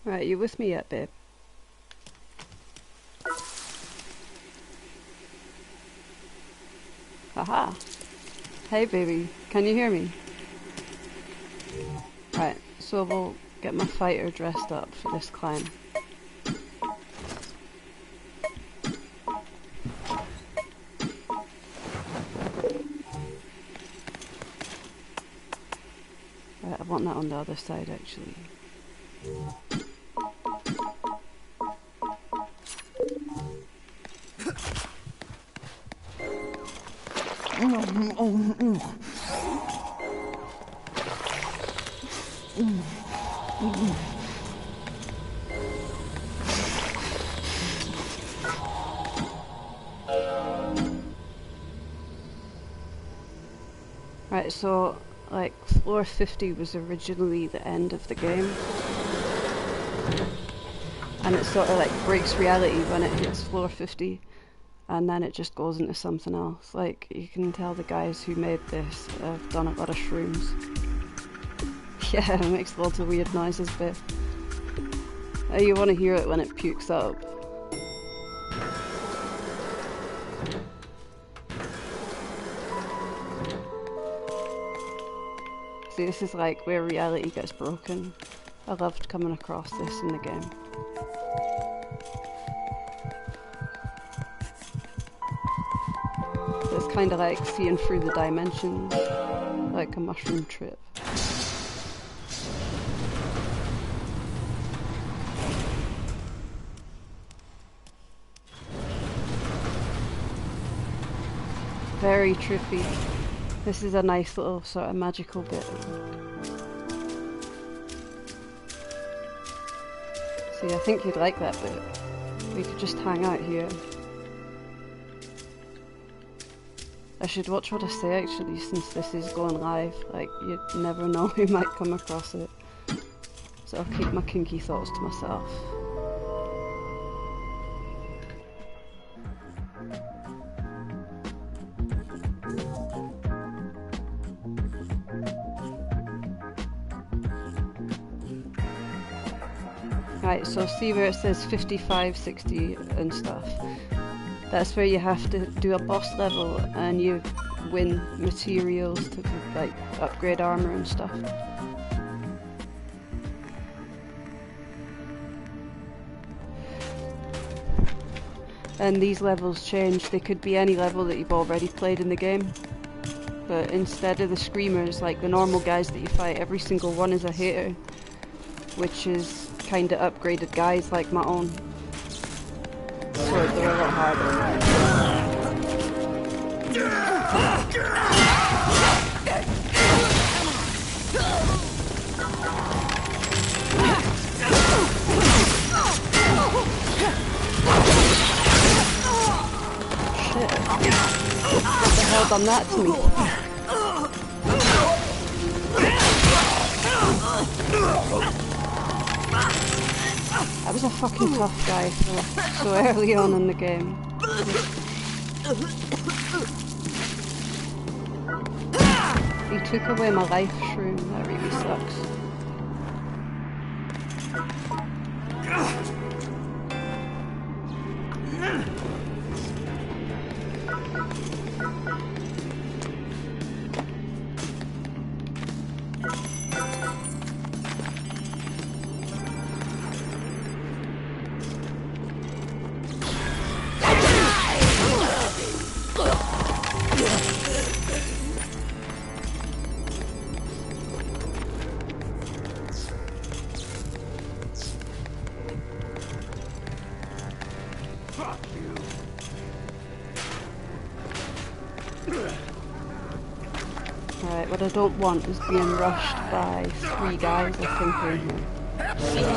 Right, you with me yet, babe? Haha. Hey, baby. Can you hear me? Right, so we'll get my fighter dressed up for this climb. Right, I want that on the other side, actually. Right, so, like, floor 50 was originally the end of the game. And it sort of, like, breaks reality when it hits floor 50. And then it just goes into something else. Like, you can tell the guys who made this have done a lot of shrooms. Yeah, it makes lots of weird noises, but you want to hear it when it pukes up. See, this is like where reality gets broken. I loved coming across this in the game. It's kind of like seeing through the dimensions, like a mushroom trip. Very trippy. This is a nice little sort of magical bit. See, I think you'd like that bit. We could just hang out here. I should watch what I say actually, since this is going live. Like, you never know who might come across it. So I'll keep my kinky thoughts to myself. Right, so see where it says 55, 60 and stuff. That's where you have to do a boss level and you win materials to like upgrade armor and stuff. And these levels change. They could be any level that you've already played in the game. But instead of the screamers, like the normal guys that you fight, every single one is a hater, which is kinda upgraded guys like my own. So they're a lot harder. Shit. What the hell done that to me? That was a fucking tough guy so early on in the game. He took away my life shroom, that really sucks. Right, what I don't want is being rushed by 3 guys, I think, in here.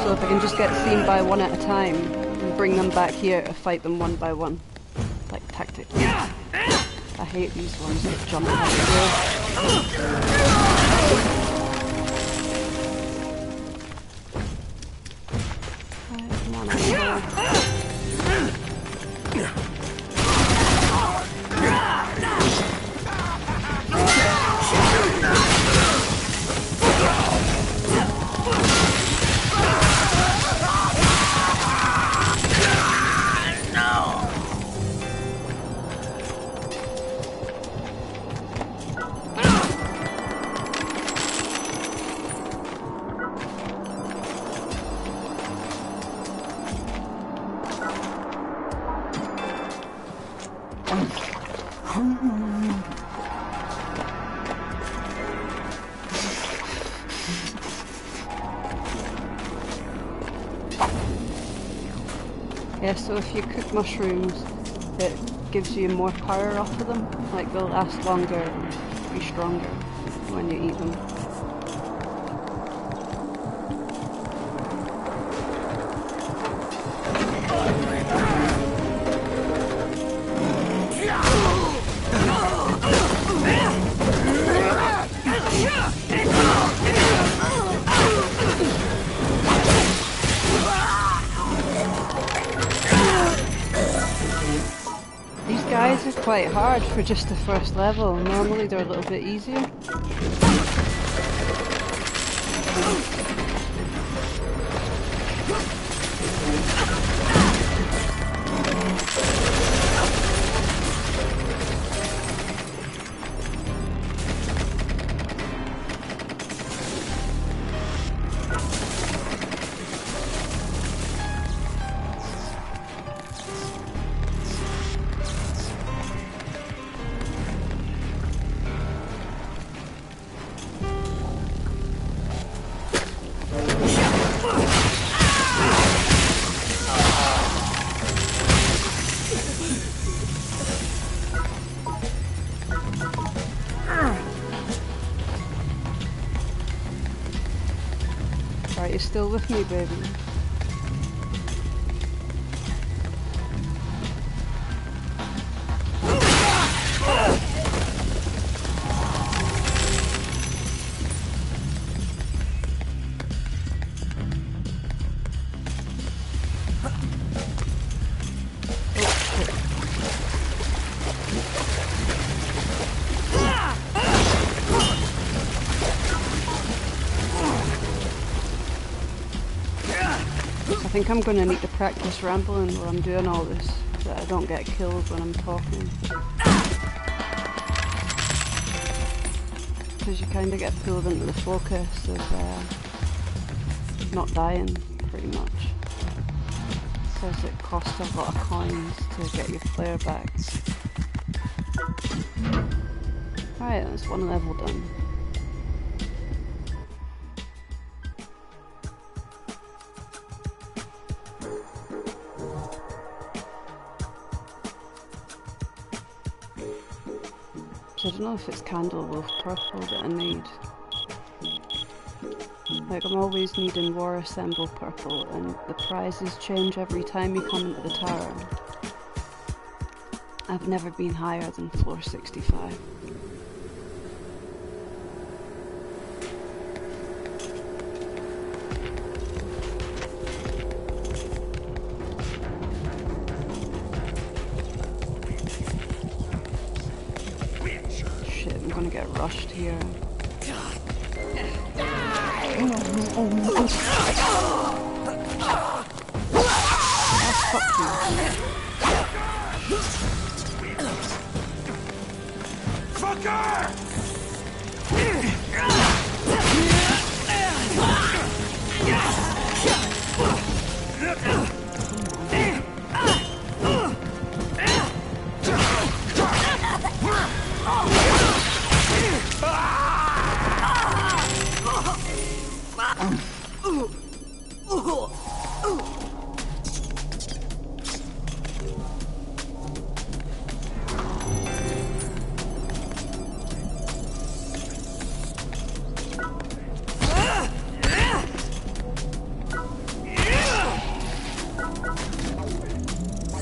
So if I can just get seen by 1 at a time, and bring them back here to fight them 1 by 1. Like, tactically. I hate these ones that jump out of the right, come on, Yeah, so if you cook mushrooms, it gives you more power off of them. Like they'll last longer and be stronger when you eat them. These guys are quite hard for just the first level. Normally they're a little bit easier. Right, you're still with me, baby. I think I'm going to need to practice rambling while I'm doing all this, so that I don't get killed when I'm talking. Because you kind of get pulled into the focus of not dying, pretty much. Because it costs a lot of coins to get your flare back. Alright, that's one level done. I don't know if it's Candlewolf Purple that I need. Like, I'm always needing War Assemble Purple, and the prizes change every time you come into the tower. I've never been higher than floor 65. I'm gonna get rushed here. Fucker!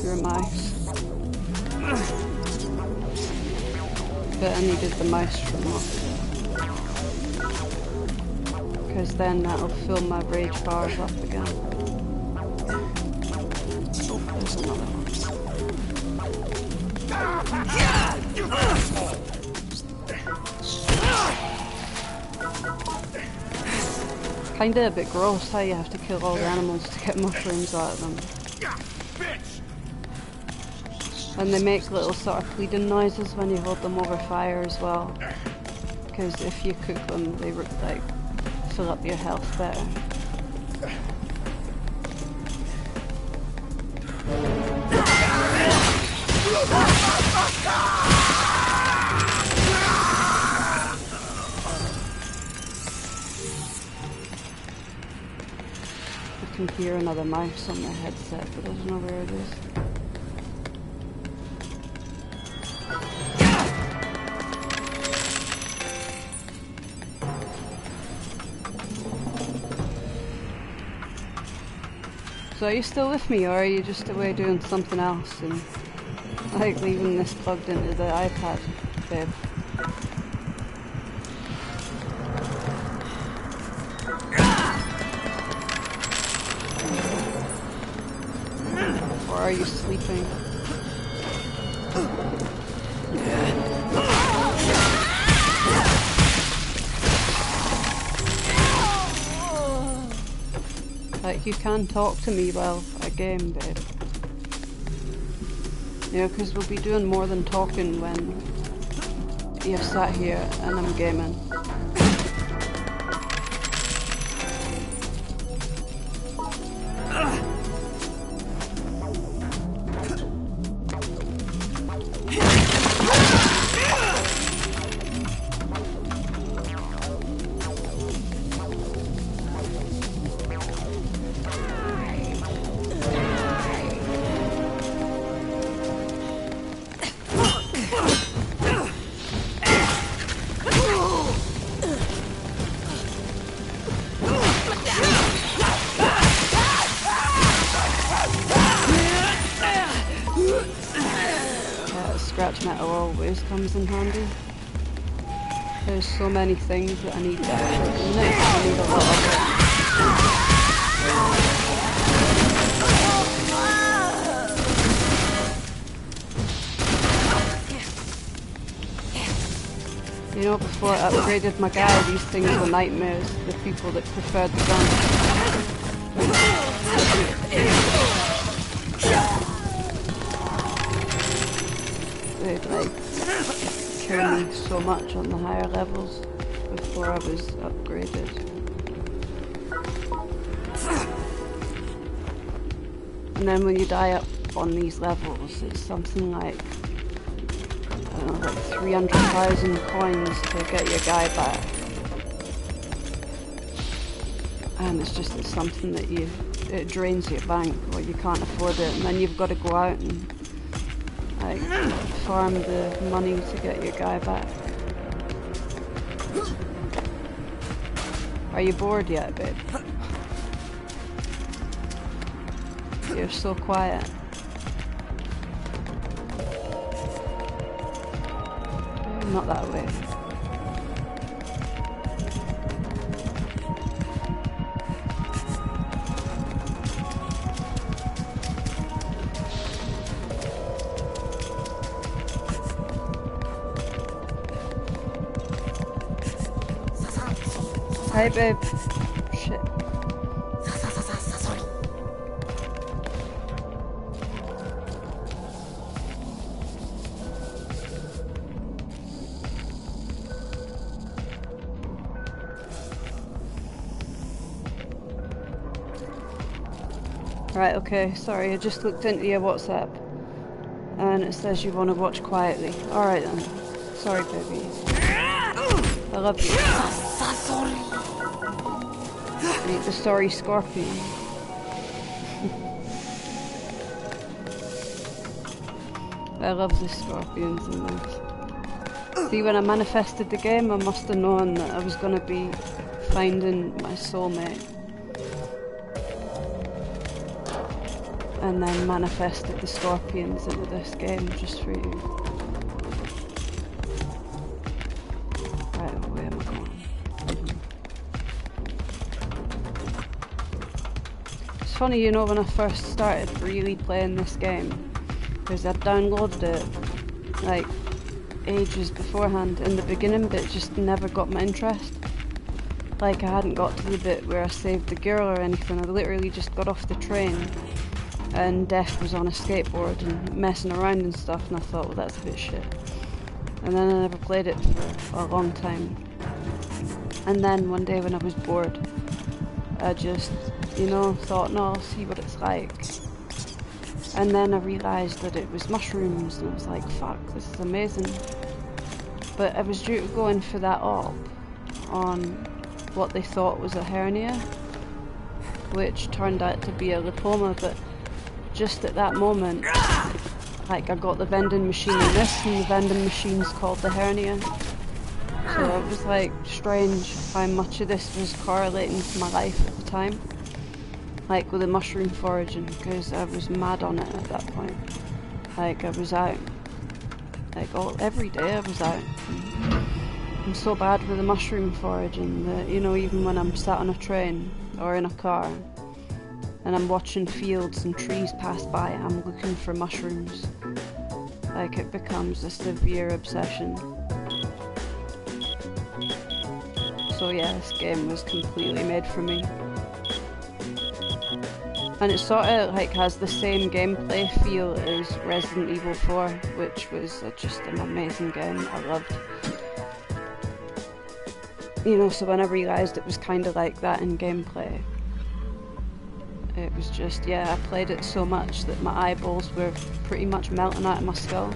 You're a mouse. But I needed the mouse from up. Because then that'll fill my rage bars up again. Oh, there's another one. Kinda a bit gross how you have to kill all the animals to get mushrooms out of them. And they make little sort of pleading noises when you hold them over fire as well. Because if you cook them, they like fill up your health better. can hear another mouse on my headset, but I don't know where it is. So are you still with me, or are you just away doing something else and like leaving this plugged into the iPad, babe? Or are you sleeping? Like, you can talk to me while I game, babe. You know, because we'll be doing more than talking when you're sat here and I'm gaming. Scratch metal always comes in handy. There's so many things that I need to actually connect. I need a lot of it. You know, before I upgraded my guy, these things were nightmares. The people that preferred the gun. They'd like kill me so much on the higher levels before I was upgraded. And then when you die up on these levels, it's something like, I don't know, like 300,000 coins to get your guy back. And it's something that it drains your bank, or you can't afford it, and then you've got to go out and like farm the money to get your guy back. Are you bored yet, babe? You're so quiet. Not that way. Hi, babe. Shit. Right, okay, sorry, I just looked into your WhatsApp and it says you want to watch quietly. Alright then. Sorry, baby. I love you. Meet the sorry scorpion. I love the scorpions in this. See, when I manifested the game, I must have known that I was going to be finding my soulmate. And then manifested the scorpions into this game just for you. Right, where am I going? It's funny, you know, when I first started really playing this game, because I'd downloaded it like ages beforehand in the beginning, but it just never got my interest. Like, I hadn't got to the bit where I saved the girl or anything. I literally just got off the train and Death was on a skateboard and messing around and stuff, and I thought, well, that's a bit shit. And then I never played it for a long time. And then one day when I was bored, I just, you know, thought, no, I'll see what it's like. And then I realised that it was mushrooms, and I was like, fuck, this is amazing. But I was due to go in for that op on what they thought was a hernia, which turned out to be a lipoma, but just at that moment, like, I got the vending machine in this, and the vending machine's called the hernia. So it was like strange how much of this was correlating to my life at the time, like with the mushroom foraging, because I was mad on it at that point. Like, I was out, like, every day I was out. I'm so bad with the mushroom foraging that, you know, even when I'm sat on a train or in a car and I'm watching fields and trees pass by, I'm looking for mushrooms. Like, it becomes a severe obsession. So yeah, this game was completely made for me. And it sort of like has the same gameplay feel as Resident Evil 4, which was just an amazing game. I loved. You know, so when I realised it was kind of like that in gameplay, it was just, yeah, I played it so much that my eyeballs were pretty much melting out of my skull.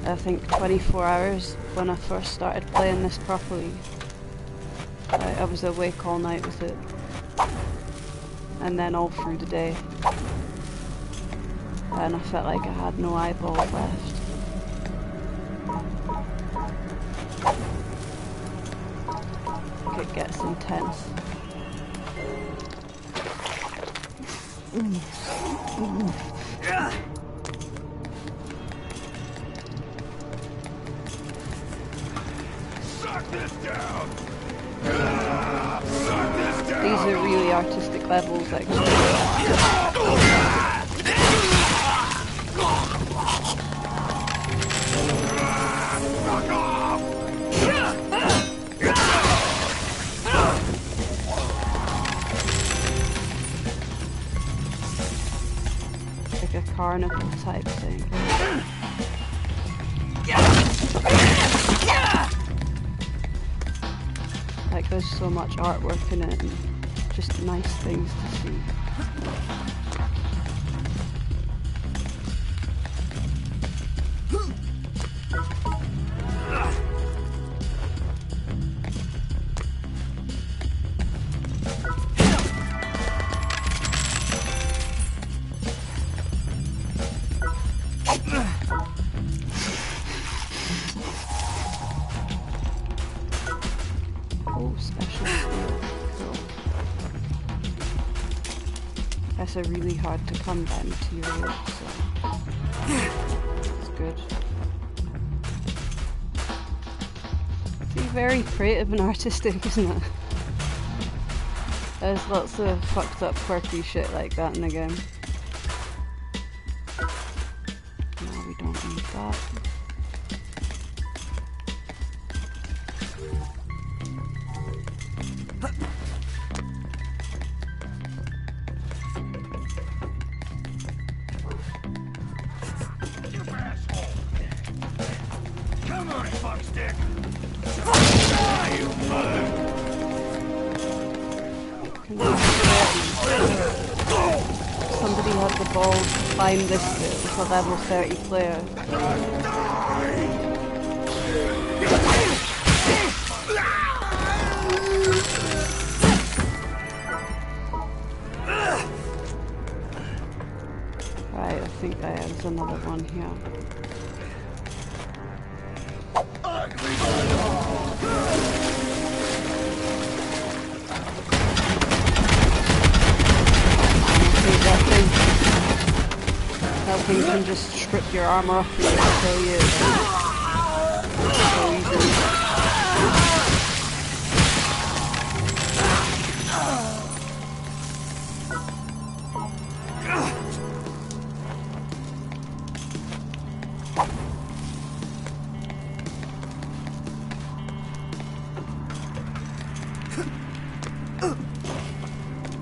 I think 24 hours when I first started playing this properly. I was awake all night with it. And then all through the day. And I felt like I had no eyeballs left. It gets intense. Suck this down! These are really artistic levels, actually. Like a carnival type thing. Like, there's so much artwork in it and just nice things to see. That's a really hard to come by material, so it's good. It's very creative and artistic, isn't it? There's lots of fucked up quirky shit like that in the game. No, we don't need that. Somebody had the balls to climb this bit with a level 30 player. Right, I think there's another one here. That thing can just strip your armor off you and kill you. So easily.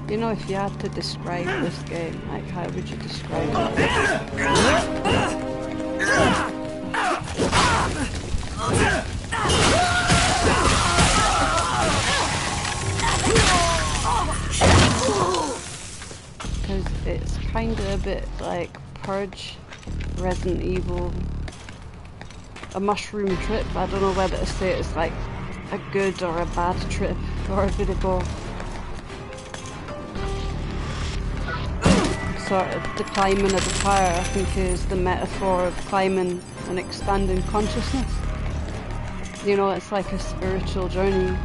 You know, if you had to describe this game, like, how would you describe it? Because it's kind of a bit like Purge, Resident Evil, a mushroom trip. I don't know whether to say it's like a good or a bad trip, or a bit of both. sort of the climbing of the pyre, I think, is the metaphor of climbing and expanding consciousness. You know, it's like a spiritual journey.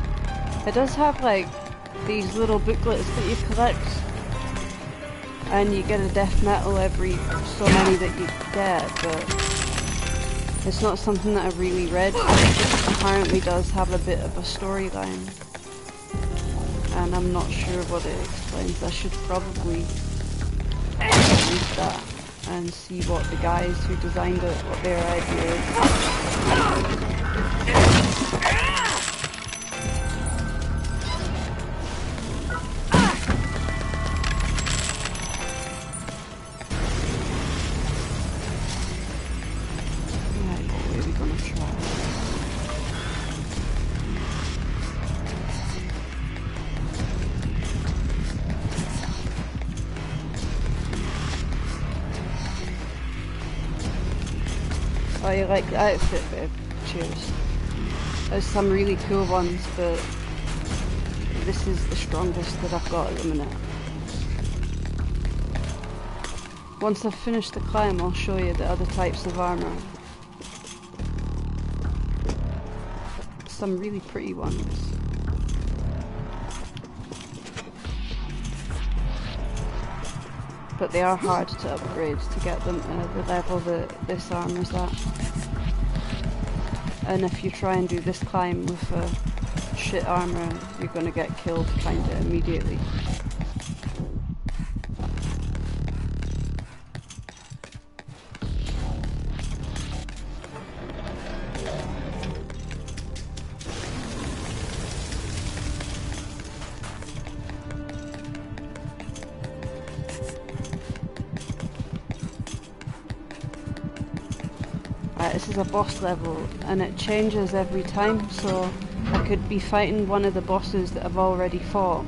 It does have like these little booklets that you collect, and you get a death metal every so many that you get, but it's not something that I really read. It apparently does have a bit of a storyline, and I'm not sure what it explains. I should probably read that and see what the guys who designed it, what their idea is. Oh, you like the outfit, babe? Cheers. There's some really cool ones, but this is the strongest that I've got at the minute. Once I've finished the climb, I'll show you the other types of armour. Some really pretty ones. But they are hard to upgrade to get them to the level that this armour's at. And if you try and do this climb with shit armour, you're gonna get killed kinda immediately. This is a boss level and it changes every time, so I could be fighting one of the bosses that I've already fought.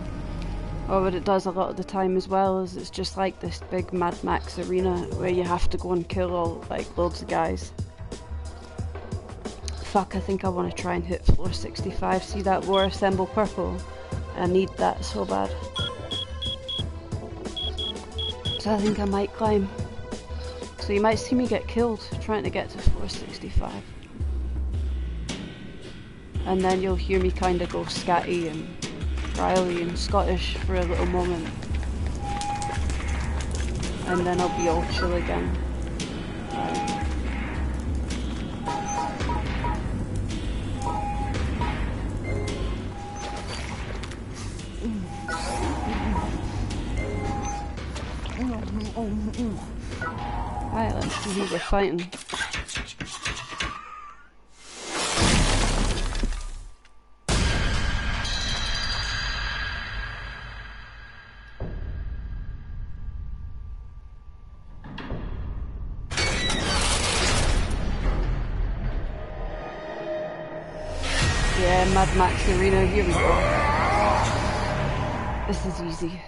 Or what it does a lot of the time as well is it's just like this big Mad Max arena where you have to go and kill all like loads of guys. Fuck, I think I want to try and hit floor 65. See that War Assemble purple? I need that so bad. So I think I might climb. So you might see me get killed trying to get to floor 65. And then you'll hear me kind of go scatty and Riley and Scottish for a little moment. And then I'll be all chill again. Alright, let's see who we're fighting. Yeah, Mad Max Arena, here we go. This is easy.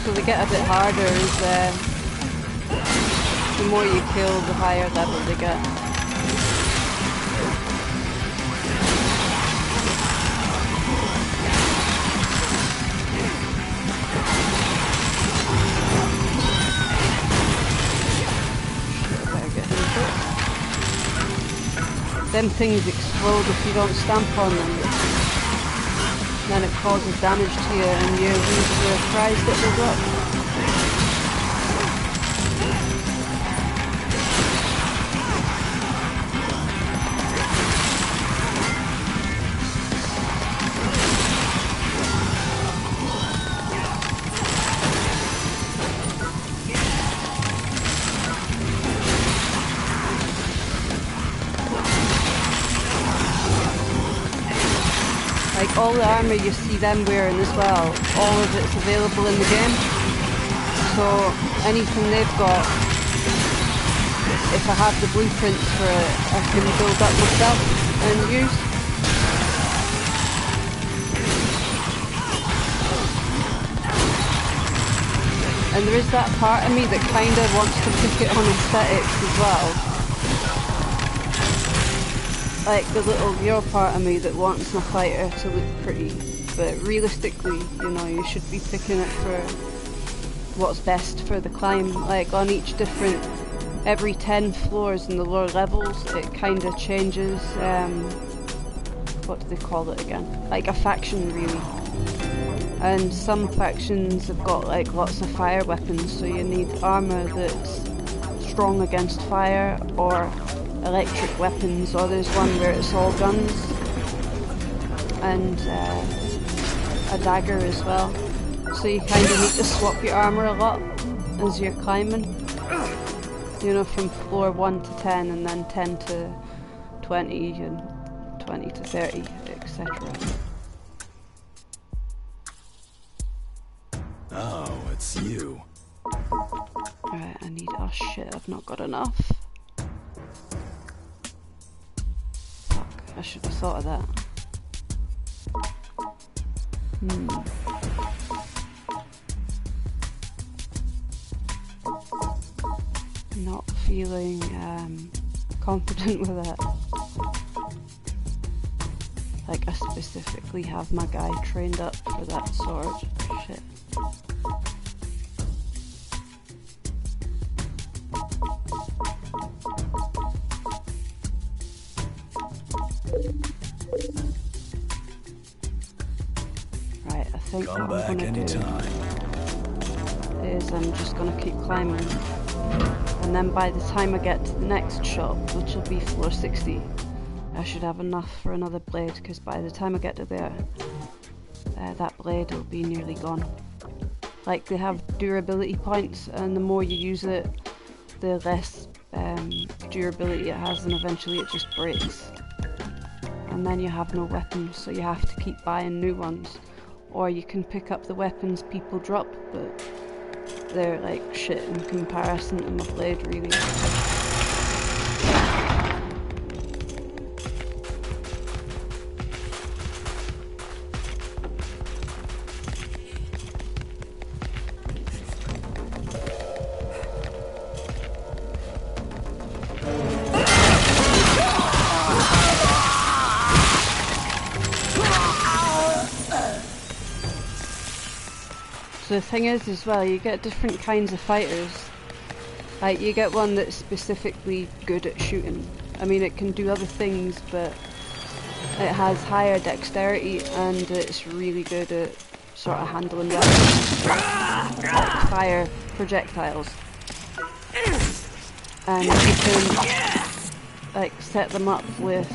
So they get a bit harder as the more you kill, the higher level they get. Them things explode if you don't stamp on them. Then it causes damage to you and you lose the prize that they drop. Like all the armour you see them wearing as well, all of it's available in the game. So anything they've got, if I have the blueprints for it, I can build up myself and use. And there is that part of me that kind of wants to pick it on aesthetics as well. like the little girl part of me that wants my fighter to look pretty, but realistically, you know, you should be picking it for what's best for the climb. Like on each different, every 10 floors in the lower levels, it kind of changes, what do they call it again? Like a faction really. And some factions have got like lots of fire weapons, so you need armor that's strong against fire, or electric weapons, or there's one where it's all guns, and a dagger as well. So you kind of need to swap your armor a lot as you're climbing. You know, from floor 1 to 10, and then 10 to 20, and 20 to 30, etc. Oh, it's you. Right, I need... oh shit, I've not got enough. Fuck, I should have thought of that. Not feeling confident with it. Like, I specifically have my guy trained up for that sword. Shit. Right, I think Come what I'm back gonna anytime. do is I'm just gonna keep climbing, and then by the time I get to the next shop, which will be floor 60, I should have enough for another blade, because by the time I get to there, that blade will be nearly gone. Like, they have durability points, and the more you use it, the less durability it has, and eventually it just breaks. And then you have no weapons, so you have to keep buying new ones. Or you can pick up the weapons people drop, but they're like shit in comparison to my blade, really. So the thing is as well, you get different kinds of fighters. Like, you get one that's specifically good at shooting. I mean, it can do other things, but it has higher dexterity, and it's really good at sort of handling weapons, like fire projectiles. And you can like set them up with,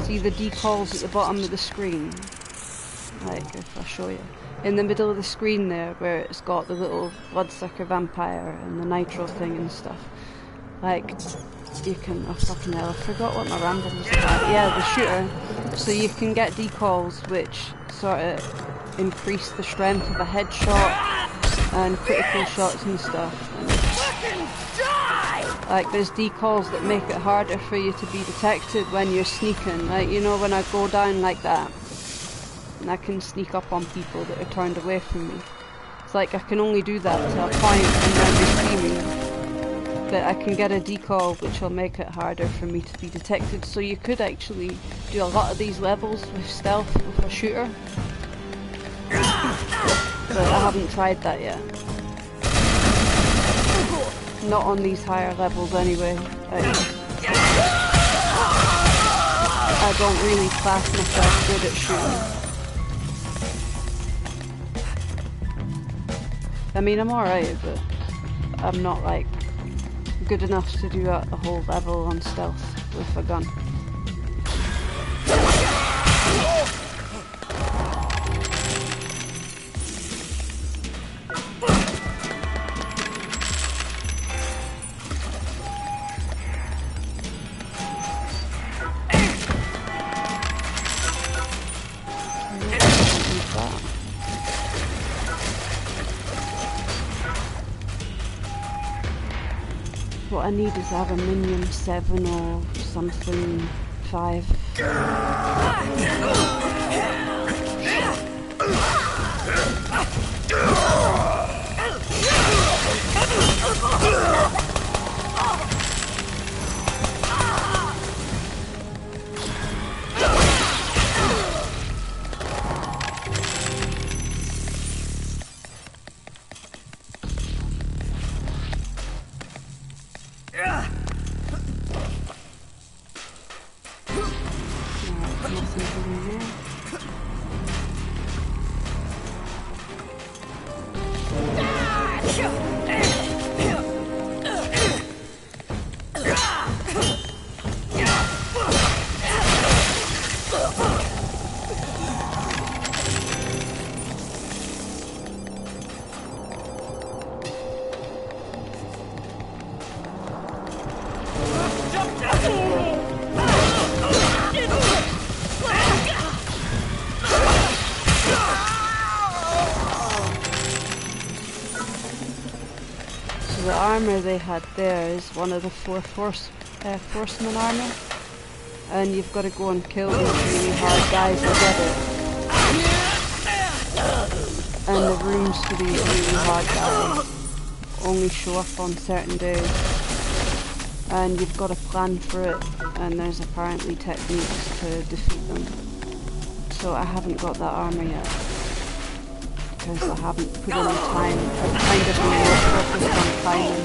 see the decals at the bottom of the screen? Like, if I show you. In the middle of the screen there, where it's got the little bloodsucker vampire and the nitro thing and stuff. Like, you can... oh fucking hell, I forgot what my random was about. Yeah, the shooter. So you can get decals which sort of increase the strength of a headshot and critical shots and stuff. And, like, there's decals that make it harder for you to be detected when you're sneaking. Like, you know, when I go down like that, and I can sneak up on people that are turned away from me. It's like I can only do that to a point and then they see me. But I can get a decal which will make it harder for me to be detected. So you could actually do a lot of these levels with stealth with a shooter. But I haven't tried that yet. Not on these higher levels anyway. I don't really class myself good at shooting. I mean, I'm alright, but I'm not like good enough to do a whole level on stealth with a gun. What I need is to have a minion 7 or something 5. armor they had there is one of the Forceman armor, and you've got to go and kill these really hard guys to get it. And the runes for these really hard guys only show up on certain days, and you've got to plan for it, and there's apparently techniques to defeat them. So I haven't got that armor yet, because I haven't put any time. I've kind of been more focused on climbing.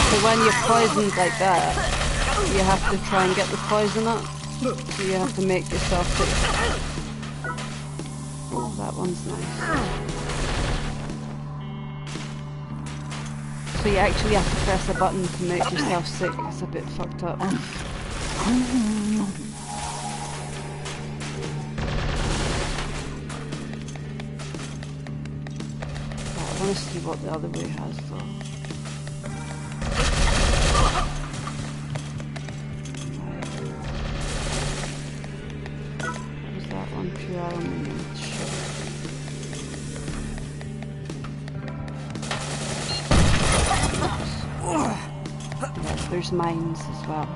So when you're poisoned like that, you have to try and get the poison up. So you have to make yourself sick. Oh, that one's nice. So you actually have to press a button to make yourself sick. It's a bit fucked up. I want to see what the other way has though. What was that one? Pure aluminium. Shit. Yes, there's mines as well.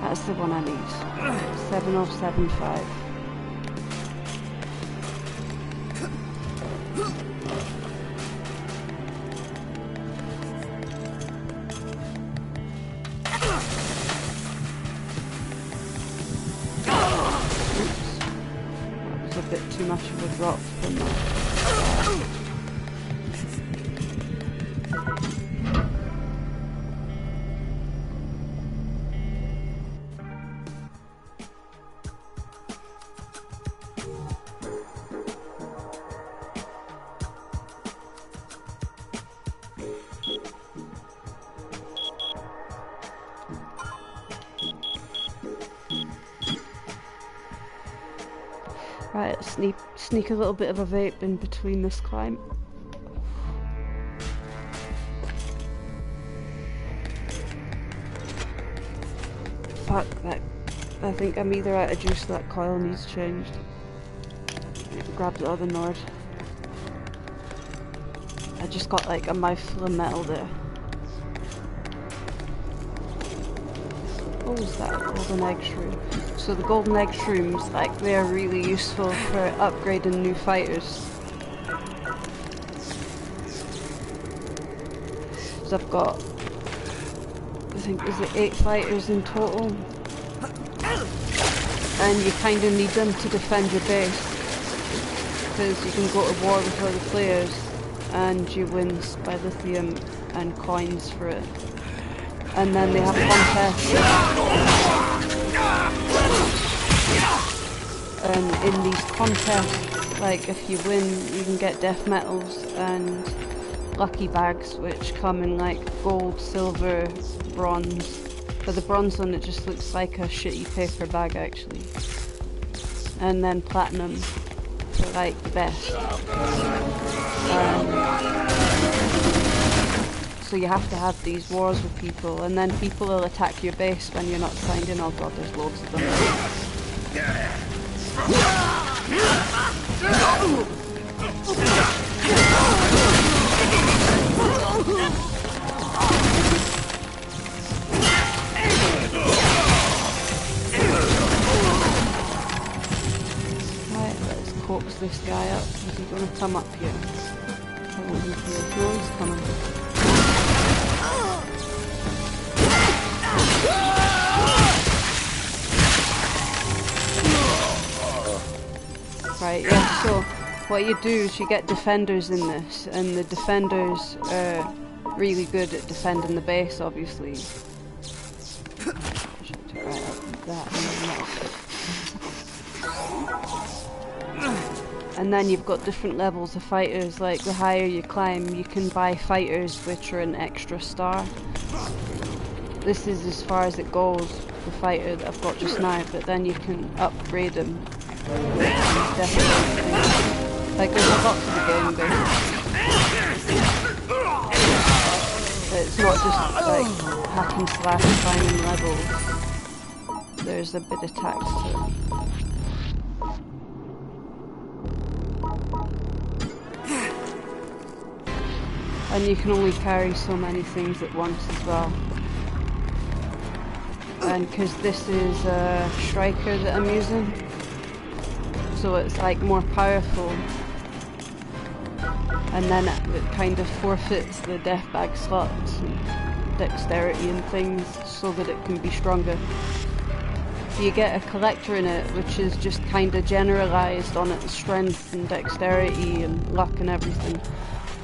That's the one I need. 7075. A bit too much of a drop from that. Right, sneak a little bit of a vape in between this climb. Fuck that. I think I'm either out of juice or that coil needs changed. Grab the other Nord. I just got like a mouthful of metal there. What was that? Golden egg shroom. So the golden egg shrooms, like, they're really useful for upgrading new fighters. So I've got, I think, is it 8 fighters in total? And you kind of need them to defend your base, because you can go to war with other players and you win by lithium and coins for it. And then they have contests. And in these contests, like, if you win, you can get death medals and lucky bags, which come in like gold, silver, bronze. But the bronze one, it just looks like a shitty paper bag actually. And then platinum for like the best. So you have to have these wars with people, and then people will attack your base when you're not signed in. Oh god, there's loads of them. Right, let's coax this guy up. Is he going to come up here? I want him here. No, he's coming. Right, yeah, so what you do is you get defenders in this, and the defenders are really good at defending the base, obviously. Right up that and then you've got different levels of fighters. Like, the higher you climb, you can buy fighters which are an extra star. This is as far as it goes, the fighter that I've got just now, but then you can upgrade them. Definitely. Like, there's a lot to the game, basically. It's not just like hack and slash climbing levels. There's a bit of tact to it. And you can only carry so many things at once as well. And because this is a striker that I'm using, so it's like more powerful. And then it kind of forfeits the death bag slots and dexterity and things so that it can be stronger. You get a collector in it which is just kind of generalized on its strength and dexterity and luck and everything.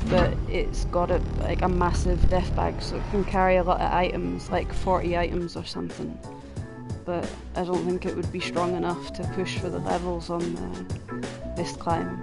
But it's got like a massive death bag, so it can carry a lot of items, like 40 items or something. But I don't think it would be strong enough to push for the levels on this climb.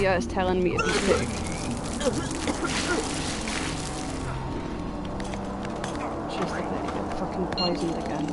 It's telling me to be quick. Just like that, you get fucking poisoned again.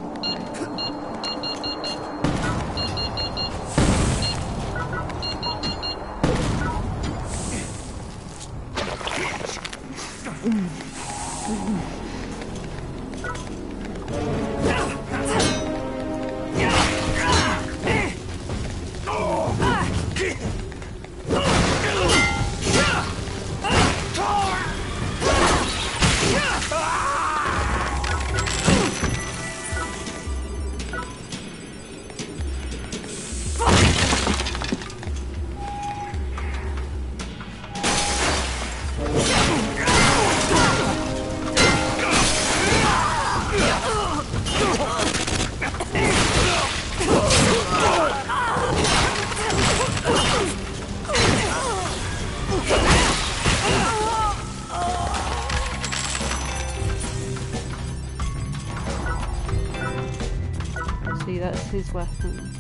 See, that's his weapon.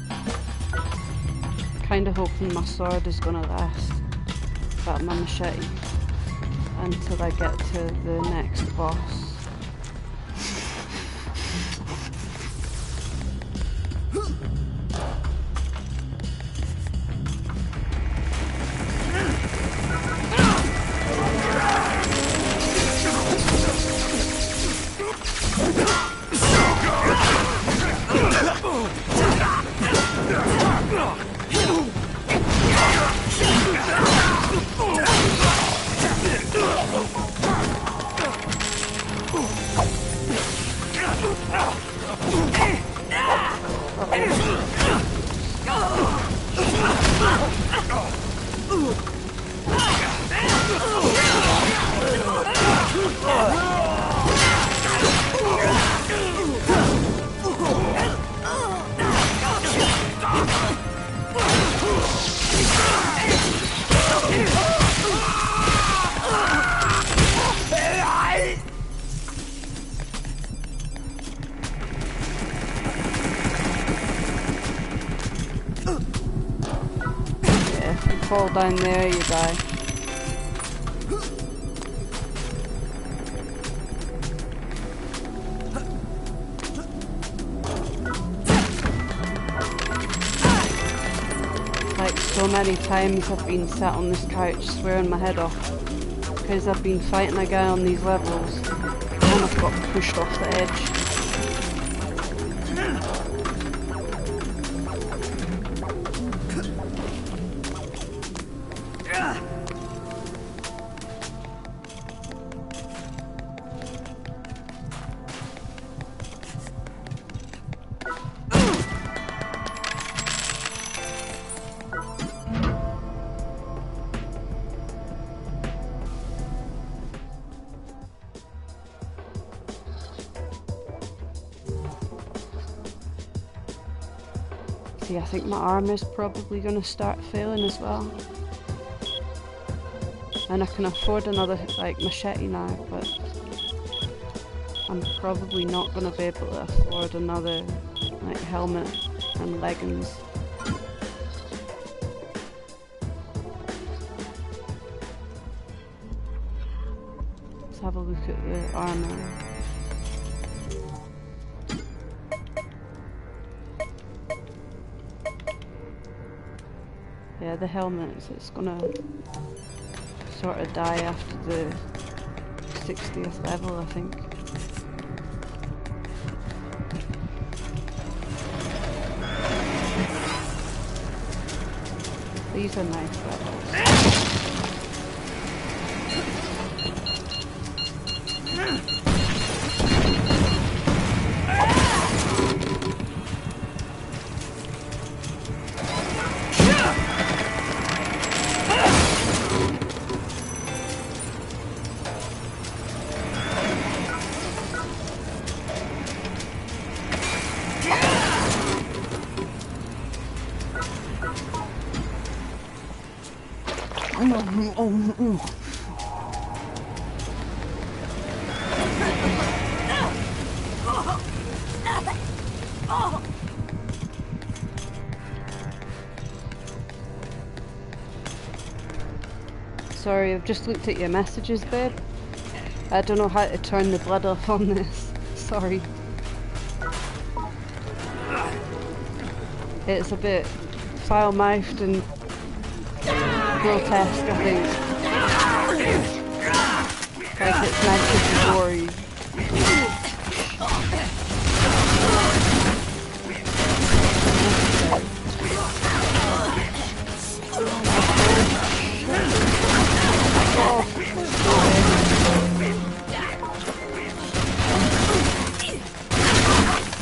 Kinda hoping my sword is gonna last, but my machete, until I get to the next boss. Fall down there, you die. Like so many times I've been sat on this couch swearing my head off because I've been fighting a guy on these levels and I've got pushed off the edge. See, I think my armor's probably gonna start failing as well. And I can afford another, like, machete now, but I'm probably not gonna be able to afford another, like, helmet and leggings. Let's have a look at the armor. Yeah, the helmets, it's gonna sort of die after the 60th level, I think. These are nice levels. Sorry, I've just looked at your messages, babe. I don't know how to turn the blood off on this. Sorry. It's a bit foul-mouthed and grotesque, I think. Like it's meant to be gory.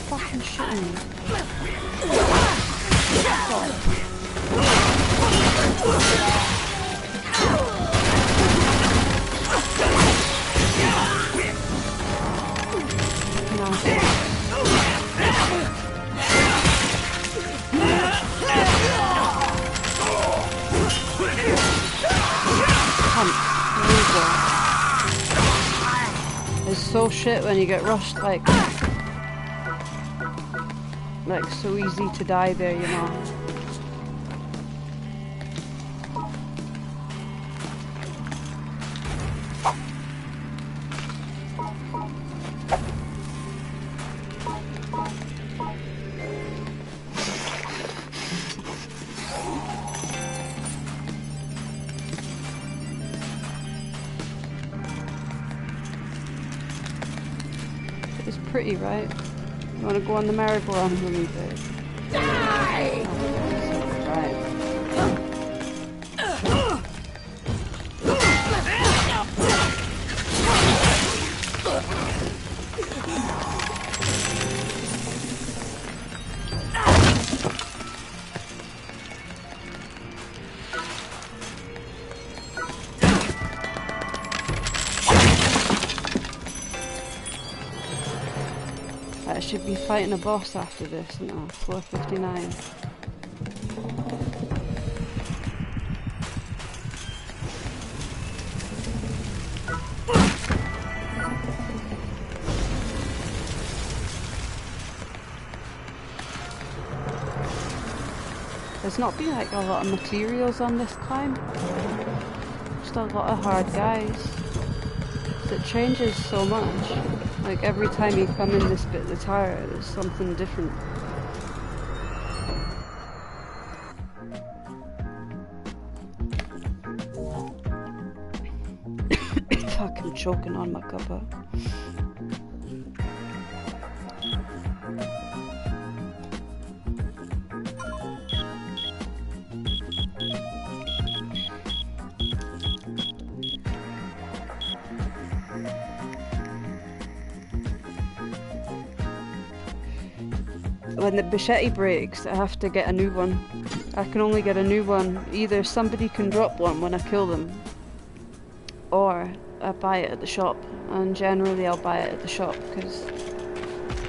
Fucking shitting me. It's so shit when you get rushed, like so easy to die there, you know. It's pretty, right? You want to go on the merry-go-round with me, babe? Right. I should be fighting a boss after this, no, floor 59. There's not been like a lot of materials on this climb, just a lot of hard guys. It changes so much. Like every time you come in this bit of the tower, there's something different. Fucking choking on my cuppa. When the machete breaks, I have to get a new one. I can only get a new one. Either somebody can drop one when I kill them, or I buy it at the shop. And generally I'll buy it at the shop because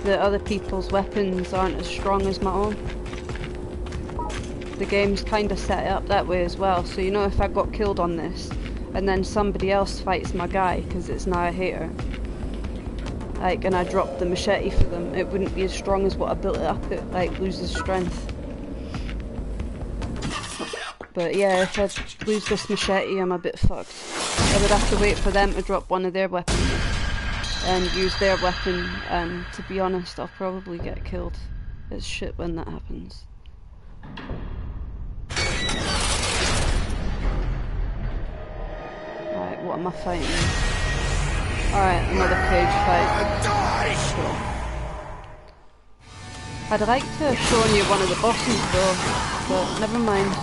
the other people's weapons aren't as strong as my own. the game's kind of set it up that way as well. So you know, if I got killed on this, and then somebody else fights my guy because it's now a hater, like, and I drop the machete for them, it wouldn't be as strong as what I built it up. It like loses strength. But yeah, if I lose this machete, I'm a bit fucked. I would have to wait for them to drop one of their weapons and use their weapon, and to be honest, I'll probably get killed. It's shit when that happens. Alright, what am I fighting? Alright, another cage fight. Sure. I'd like to have shown you one of the bosses though, but never mind.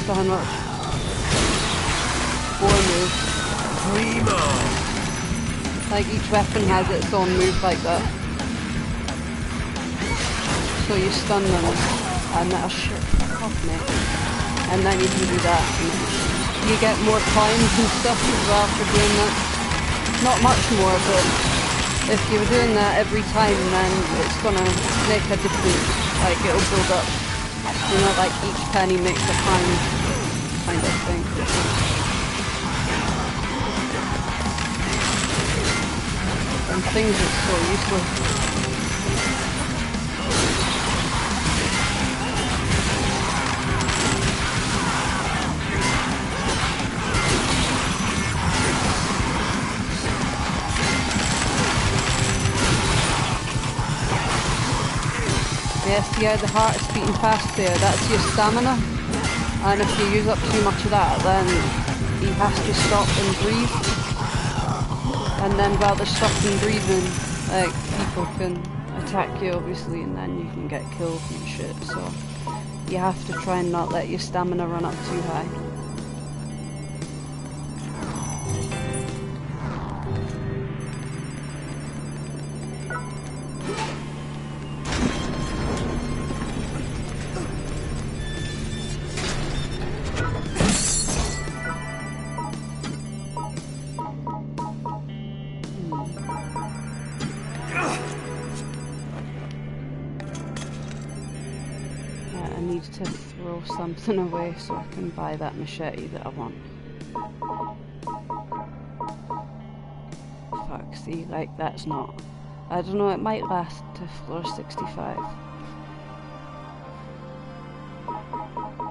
So much. War move. Primo. Like each weapon has its own move like that. So you stun them and that'll shit fuck off, mate. And then you can do that. And you get more coins and stuff as well for doing that. Not much more, but if you're doing that every time, then it's gonna make a difference. Like it'll build up. You know, like each penny makes a pound kind of thing. And things are so useless. Yeah, see how the heart is beating fast there? That's your stamina. And if you use up too much of that, then he has to stop and breathe. And then while they're stopping breathing, like, people can attack you obviously, and then you can get killed and shit. So you have to try and not let your stamina run up too high. To throw something away so I can buy that machete that I want. Fuck, see, like, that's not... I don't know, it might last to floor 65.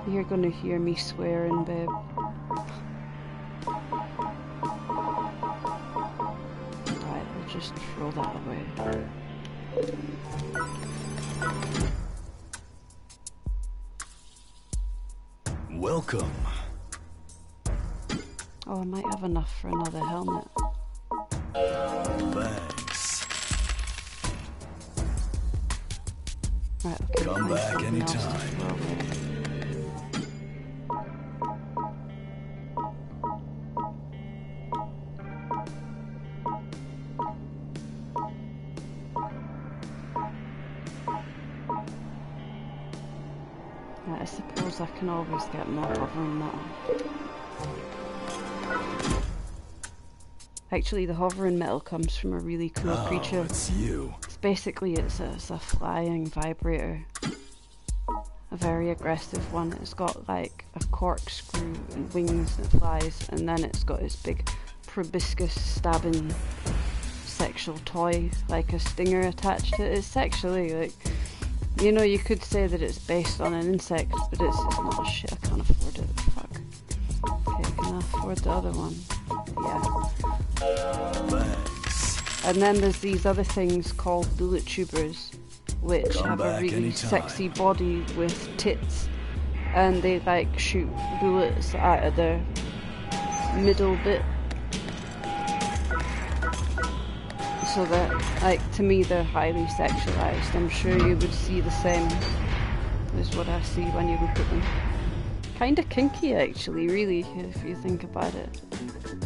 You're gonna hear me swearing, babe. Right, we'll just throw that away. Welcome. Oh, I might have enough for another helmet. Thanks. Right, okay. Come back anytime. I suppose I can always get more hovering metal. Actually, the hovering metal comes from a really cool creature. It's you. It's a flying vibrator. A very aggressive one. It's got like a corkscrew and wings that flies, and then it's got this big proboscis stabbing sexual toy, like a stinger attached to it. It's sexually, like, you know, you could say that it's based on an insect, but it's not. Shit, I can't afford it. Fuck. Okay, can I afford the other one? Yeah. Thanks. And then there's these other things called bullet tubers, which Come have a back really anytime. sexy body with tits, and they like shoot bullets out of their middle bit. So that, like, to me they're highly sexualized. I'm sure you would see the same as what I see when you look at them. Kinda kinky actually, really, if you think about it.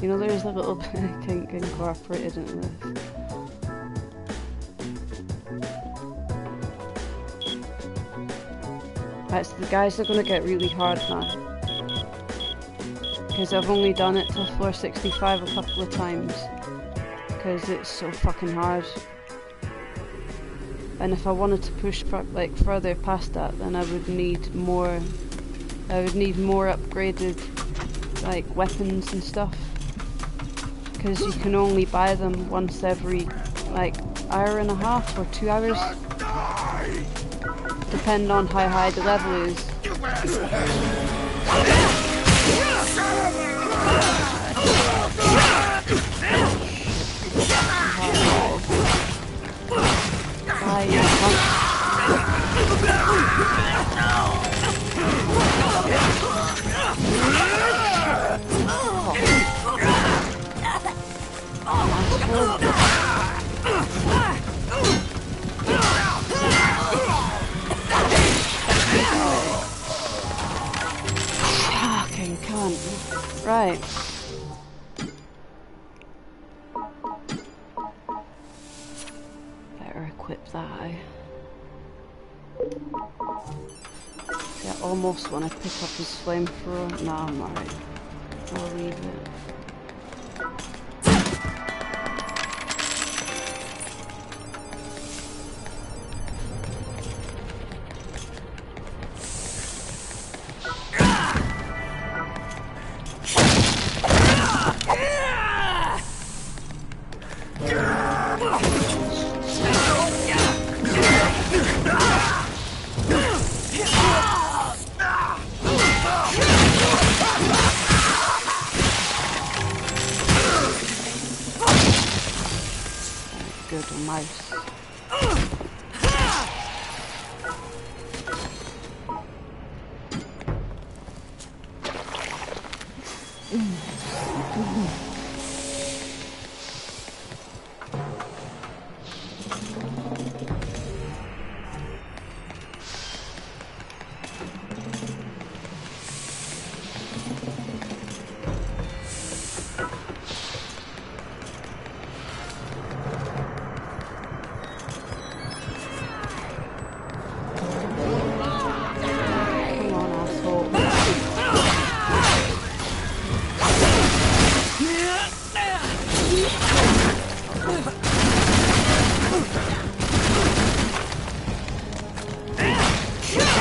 You know, there's a little bit of kink incorporated into this. That's the guys are gonna get really hard now. Because I've only done it to floor 65 a couple of times. Because it's so fucking hard. And if I wanted to push like further past that, then I would need more. I would need more upgraded like weapons and stuff. Because you can only buy them once every like hour and a half or 2 hours, depending on how high the level is. Fucking cunt. Right. Better equip that. See, I almost want to pick up his flamethrower. No, I'm alright. I'll leave it. Good mouse.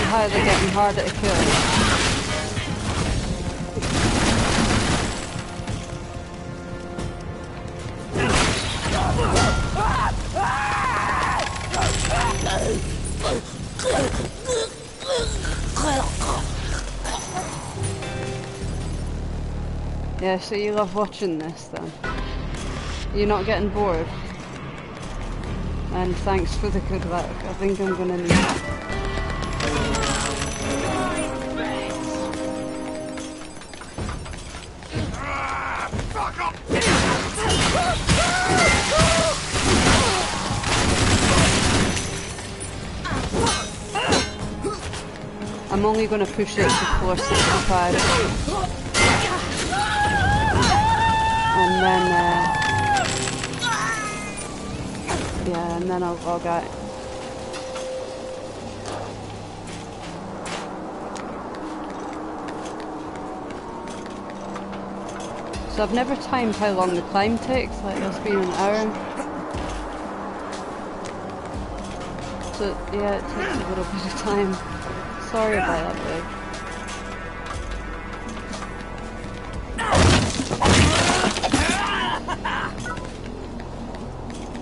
How they're getting harder to kill. Yeah, so you love watching this then? You're not getting bored? And thanks for the good luck. I think I'm gonna need that. I'm only going to push it to floor 65. And then, yeah, and then I'll log out. So I've never timed how long the climb takes, like it's been an hour. So yeah, it takes a little bit of time. Sorry about that, babe.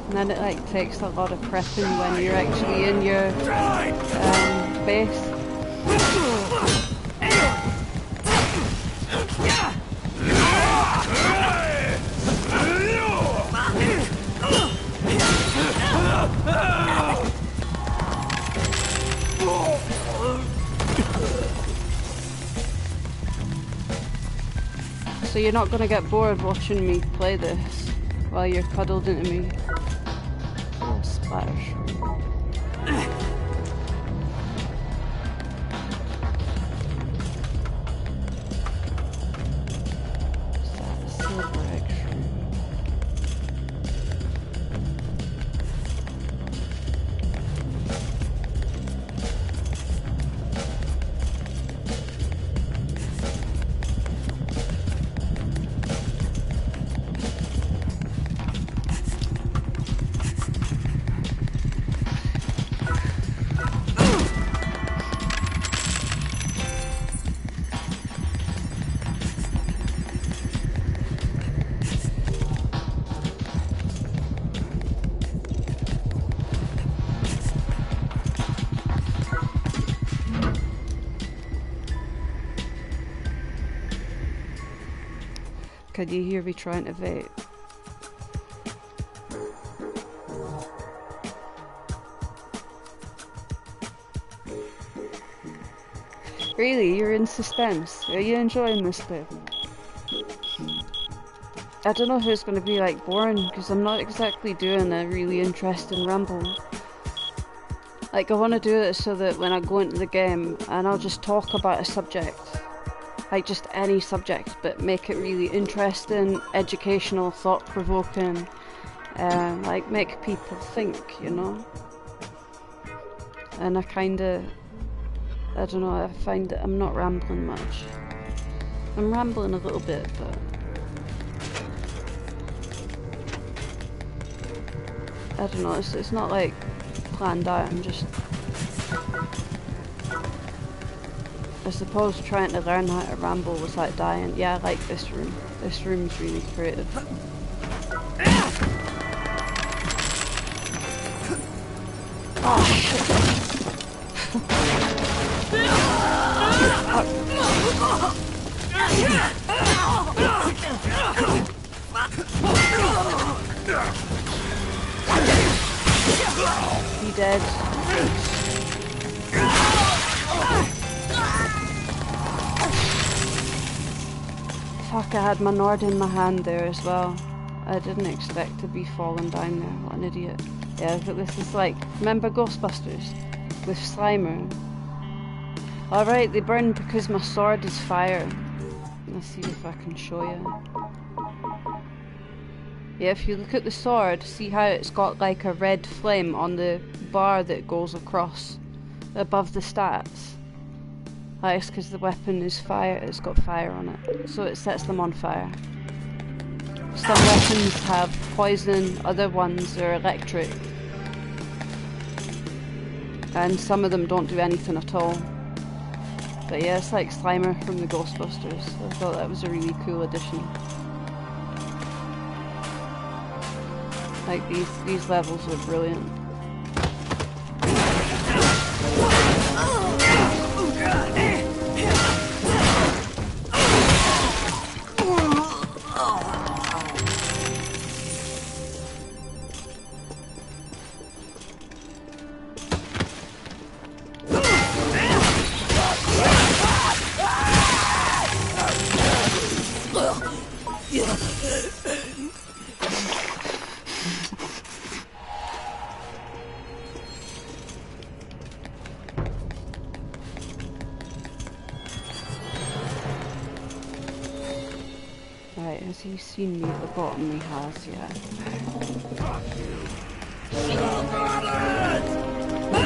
And then it like takes a lot of prepping when you're actually in your base. So you're not gonna get bored watching me play this while you're cuddled into me. Oh, splatter shroom. Is that a silver egg shroom? Could you hear me trying to vape? Really? You're in suspense? Are you enjoying this bit? I don't know if it's going to be like boring, because I'm not exactly doing a really interesting ramble. Like, I want to do it so that when I go into the game and I'll just talk about a subject, like just any subject, but make it really interesting, educational, thought-provoking, like make people think, you know? And I kinda, I don't know, I find that I'm not rambling much. I'm rambling a little bit, but I don't know, it's not like planned out, I'm just, I suppose trying to learn how to ramble was like dying. Yeah, I like this room. This room's really creative. Oh shit. He dead. Fuck, I had my Nord in my hand there as well. I didn't expect to be falling down there. What an idiot. Yeah, but this is like, remember Ghostbusters? With Slimer. Alright, they burn because my sword is fire. Let's see if I can show you. Yeah, if you look at the sword, see how it's got like a red flame on the bar that goes across above the stats? It's because the weapon is fire, it's got fire on it, so it sets them on fire. Some weapons have poison, other ones are electric. And some of them don't do anything at all. But yeah, it's like Slimer from the Ghostbusters. I thought that was a really cool addition. Like these levels are brilliant. Right, has he seen me at the bottom? He has, yeah.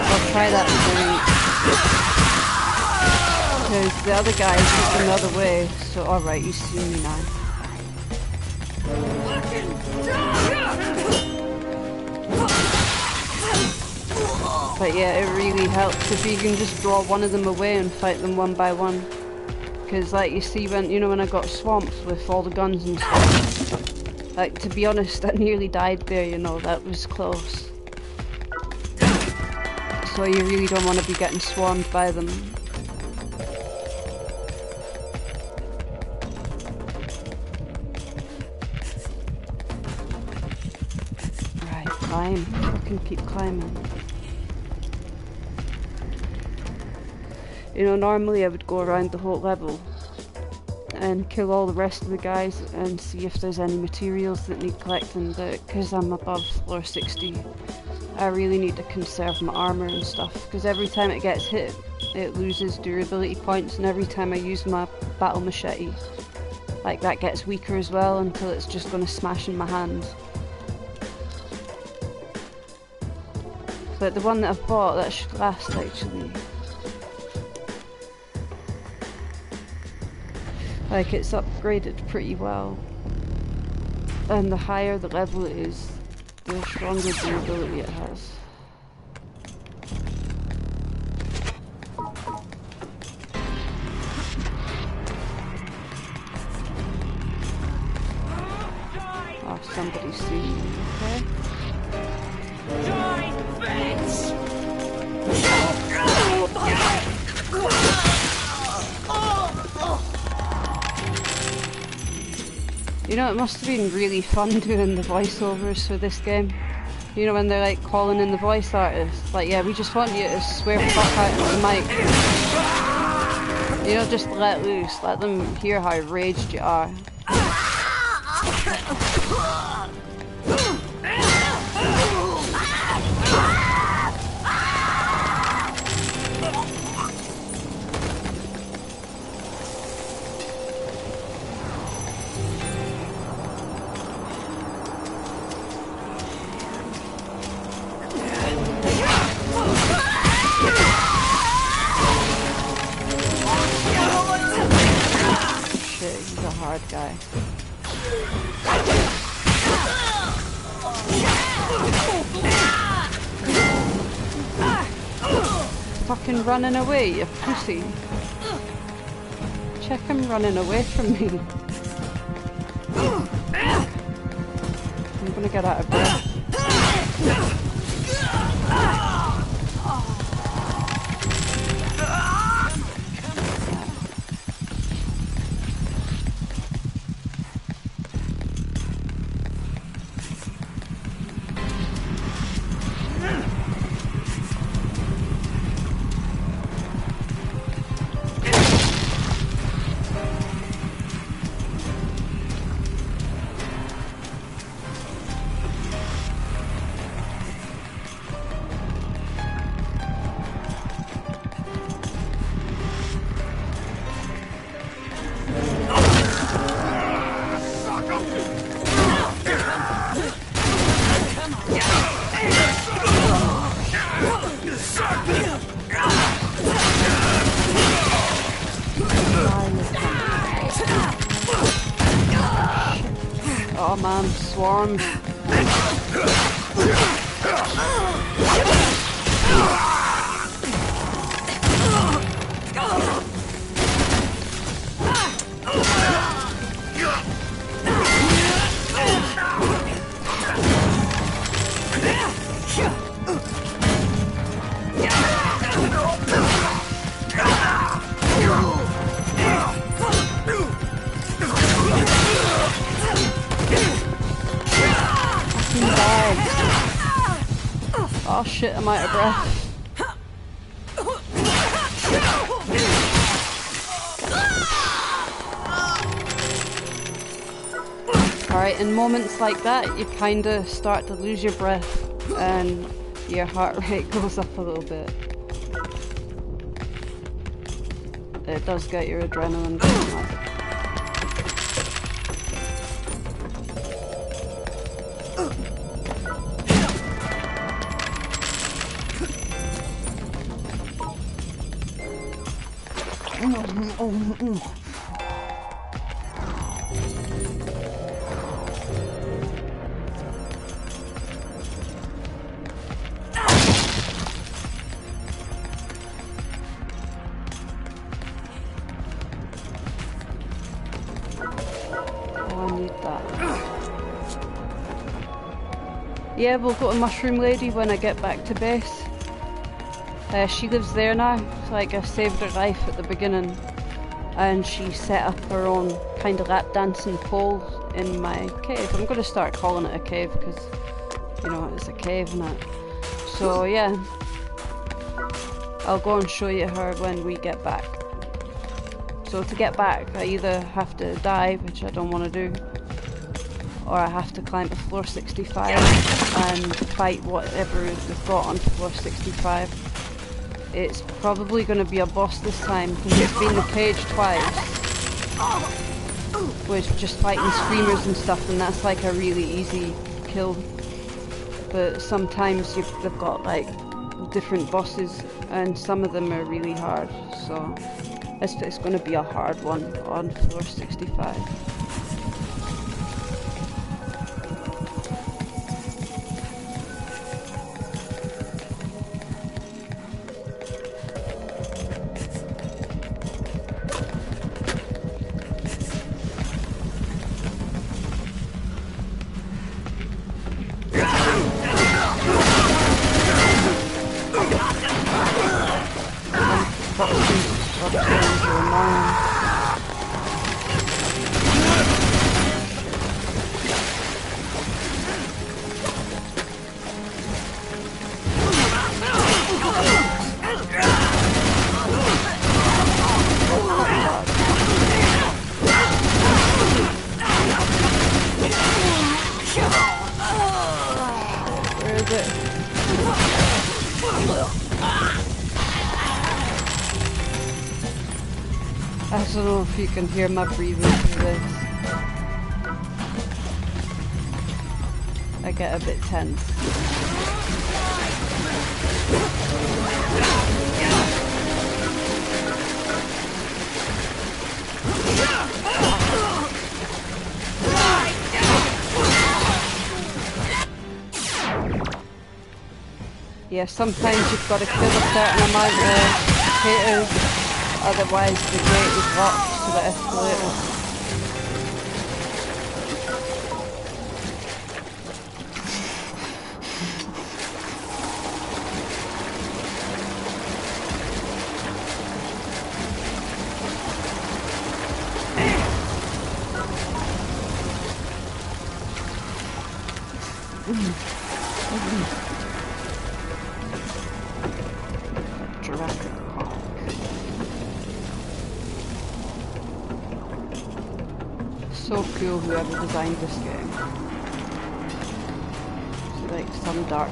I'll try that again. Because the other guy is just another way, so alright, he's seen me now. But yeah, it really helps if you can just draw one of them away and fight them one by one. Because like you see when I got swamped with all the guns and stuff, like to be honest, I nearly died there, you know, that was close. So you really don't want to be getting swarmed by them. Right, climb. Fucking keep climbing. You know, normally I would go around the whole level and kill all the rest of the guys and see if there's any materials that need collecting. Because I'm above floor 60, I really need to conserve my armor and stuff, because every time it gets hit it loses durability points, and every time I use my battle machete, like, that gets weaker as well until it's just going to smash in my hand. But the one that I've bought, that should last actually. Like, it's upgraded pretty well, and the higher the level it is, the stronger durability it has. Oh, somebody's seen me, okay? You know, it must have been really fun doing the voiceovers for this game. You know, when they're like calling in the voice artists, like, yeah, we just want you to swear fuck out into the mic. You know, just let loose, let them hear how raged you are. Hard guy. Fucking running away, you pussy. Check him running away from me. I'm gonna get out of breath. Oh man, swarms. Oh shit, I'm out of breath. Alright, in moments like that, you kinda start to lose your breath and your heart rate goes up a little bit. It does get your adrenaline going up. Yeah, we'll go to Mushroom Lady when I get back to base. She lives there now. So, like, I saved her life at the beginning, and she set up her own kind of lap dancing pole in my cave. I'm going to start calling it a cave because, you know, it's a cave, isn't it? So yeah, I'll go and show you her when we get back So to get back, I either have to die, which I don't want to do, or I have to climb to floor 65 and fight whatever they've got on floor 65. It's probably going to be a boss this time, because it's been the cage twice, with just fighting screamers and stuff, and that's like a really easy kill. But sometimes they've got like different bosses, and some of them are really hard, so it's going to be a hard one on floor 65. I don't know if you can hear my breathing through this. I get a bit tense. Yeah, sometimes you've got to kill a certain amount of haters. Otherwise the gate is locked to the escalator. Jurassic Park. So cool whoever designed this game. It's like some dark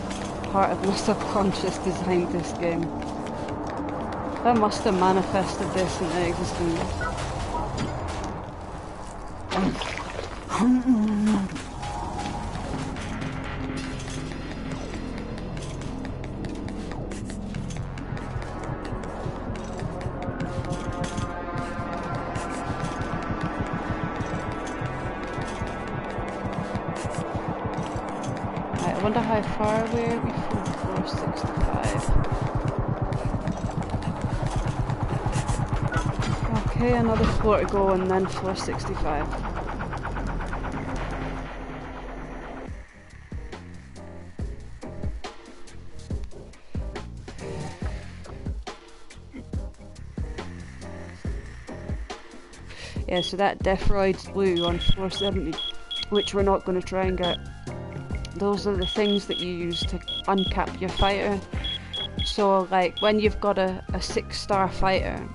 part of my subconscious designed this game. I must have manifested this into existence. I wonder how far away are we from floor 65? Okay, another floor to go and then floor 65. Yeah, so that Deathroid's blue on floor 70, which we're not going to try and get. Those are the things that you use to uncap your fighter. So like when you've got a 6-star fighter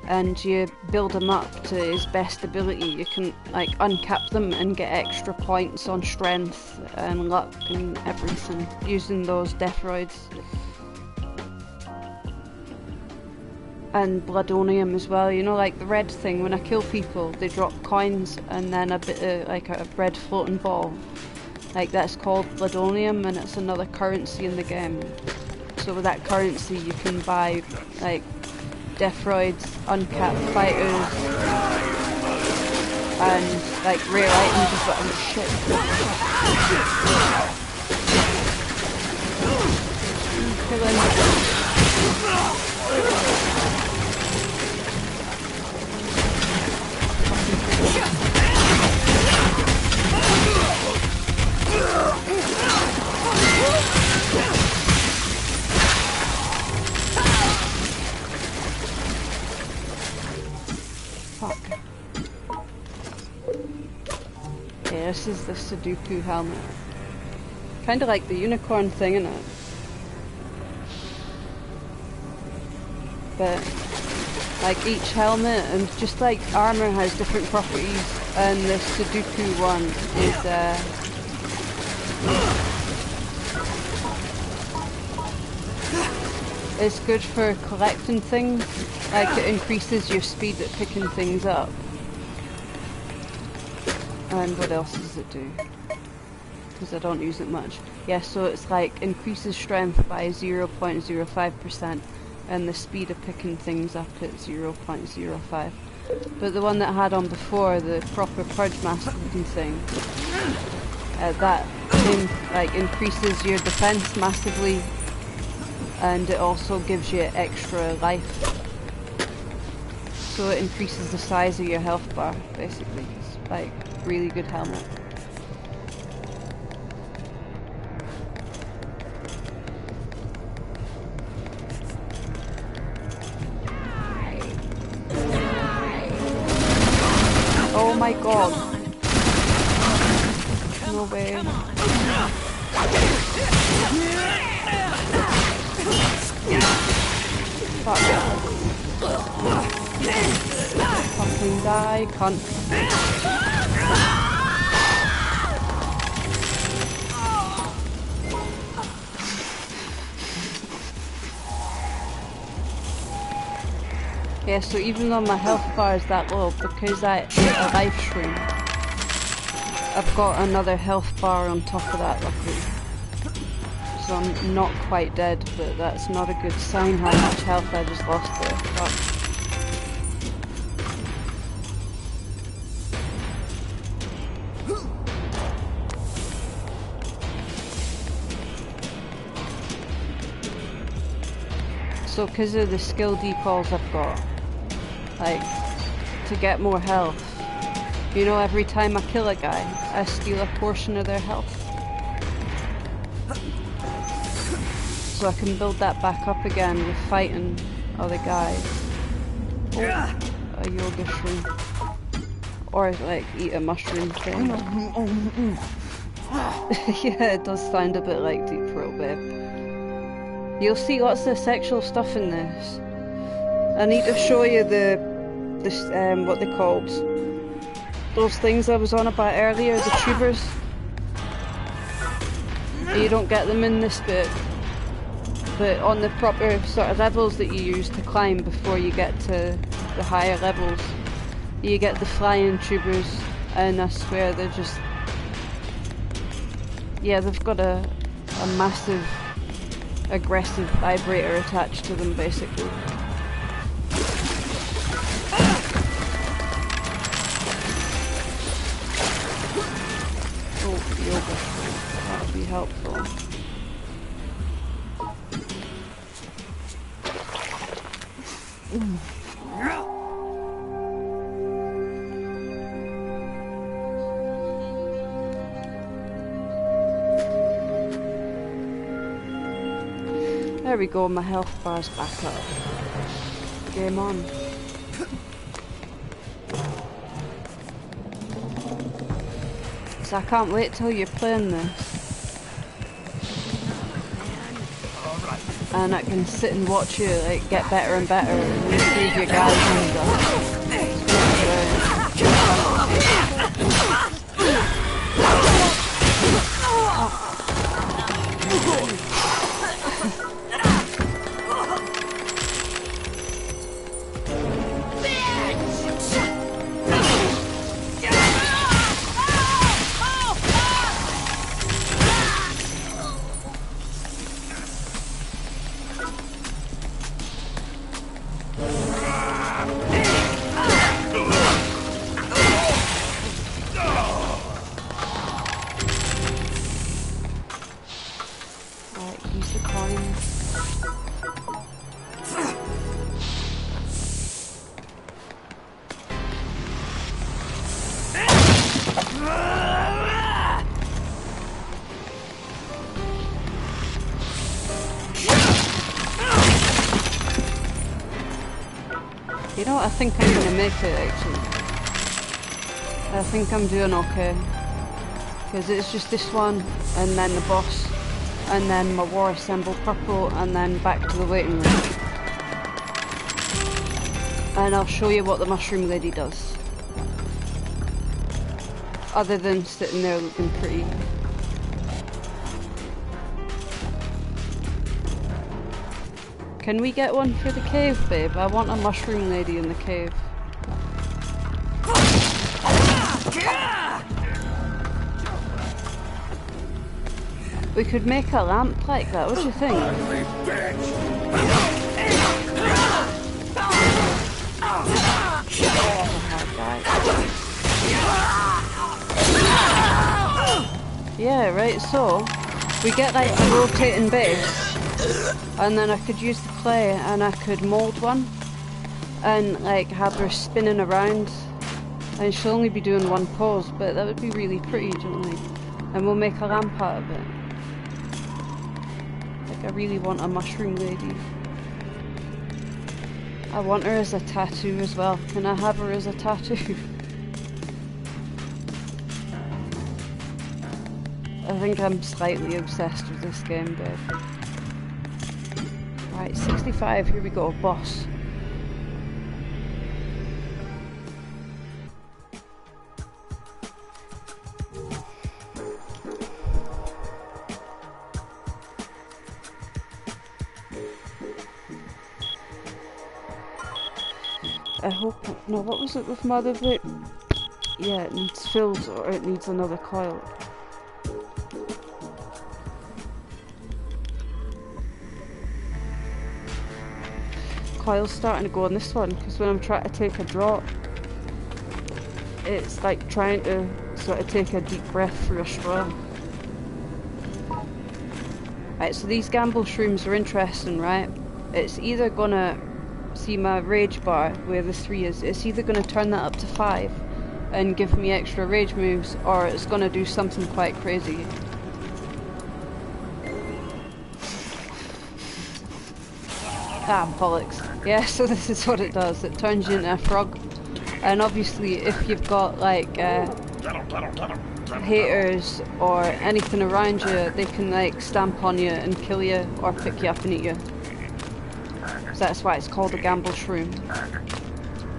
and you build him up to his best ability, you can like uncap them and get extra points on strength and luck and everything using those Deathroids. And Bloodonium as well, you know, like the red thing, when I kill people they drop coins and then a bit of like a red floating ball. Like that's called Bloodonium and it's another currency in the game. So with that currency you can buy like Deathroids, uncapped fighters, and like rare items as well. Oh shit. Kill him. Fuck. Yeah, this is the Sudoku helmet. Kinda like the unicorn thing, in it. But like each helmet, and just like armor has different properties, and the Sudoku one is good for collecting things. Like it increases your speed at picking things up. And what else does it do? Because I don't use it much. Yeah, so it's like increases strength by 0.05% and the speed of picking things up at 0.05. But the one that I had on before, the proper Purge Master thing, that increases your defense massively, and it also gives you extra life. So it increases the size of your health bar, basically. It's like really good helmet. Oh my god. No way. Fuck. Fucking die, cunt. Yeah, so even though my health bar is that low, because I ate a life shroom, I've got another health bar on top of that, luckily. So I'm not quite dead, but that's not a good sign how much health I just lost there. Fuck. So because of the skill decalls I've got, like, to get more health, you know, every time I kill a guy, I steal a portion of their health. So I can build that back up again with fighting other guys. Oh, a yoga shroom. Or like eat a mushroom thing. Yeah, it does sound a bit like Deep Throat, babe. You'll see lots of sexual stuff in this. I need to show you what they called. Those things I was on about earlier, the tubers. You don't get them in this bit. But on the proper sort of levels that you use to climb before you get to the higher levels, you get the flying tubers, and I swear they're just... Yeah, they've got a massive aggressive vibrator attached to them, basically. Oh, yoga. That would be helpful. There we go, my health bar's back up. Game on. So I can't wait till you're playing this. And I can sit and watch you like get better and better and improve your guys and stuff. You know what, I think I'm gonna make it actually. I think I'm doing okay. Because it's just this one, and then the boss, and then my war assemble purple, and then back to the waiting room. and I'll show you what the mushroom lady does. Other than sitting there looking pretty. Can we get one for the cave, babe? I want a mushroom lady in the cave. We could make a lamp like that, what do you think? Yeah, right, so we get like a rotating base, and then I could use the clay and I could mould one and like have her spinning around, and she'll only be doing one pose, but that would be really pretty, don't you think? And we'll make a lamp out of it. Like, I really want a mushroom lady. I want her as a tattoo as well. Can I have her as a tattoo? I think I'm slightly obsessed with this game, babe. Right, 65, here we go, boss. I hope... No, what was it with Mother Bit? Yeah, it needs fills or it needs another coil. Coil's starting to go on this one, because when I'm trying to take a drop, it's like trying to sort of take a deep breath through a straw. Right, so these gamble shrooms are interesting, right? It's either gonna... See my rage bar, where the 3 is, it's either going to turn that up to 5 and give me extra rage moves, or it's going to do something quite crazy. Ah, bollocks. Yeah, so this is what it does. It turns you into a frog. And obviously if you've got like haters or anything around you, they can like stamp on you and kill you or pick you up and eat you. So that's why it's called a gamble shroom.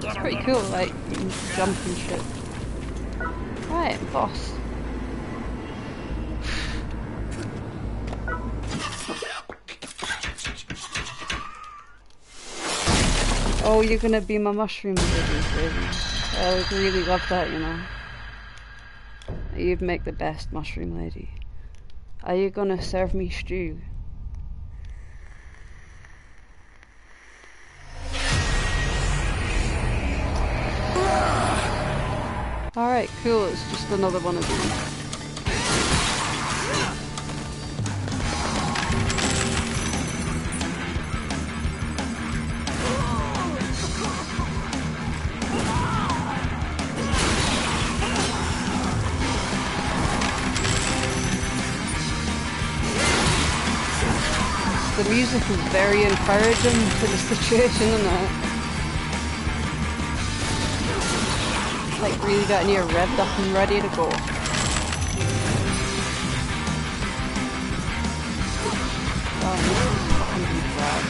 It's pretty cool, like, you can jump and shit. Right, boss. Oh, you're gonna be my mushroom baby. I would really love that, you know. You'd make the best mushroom lady. Are you gonna serve me stew? Alright, cool, it's just another one of these. The music is very encouraging to the situation, isn't it? Like really getting you revved up and ready to go. Oh, this is fucking bad.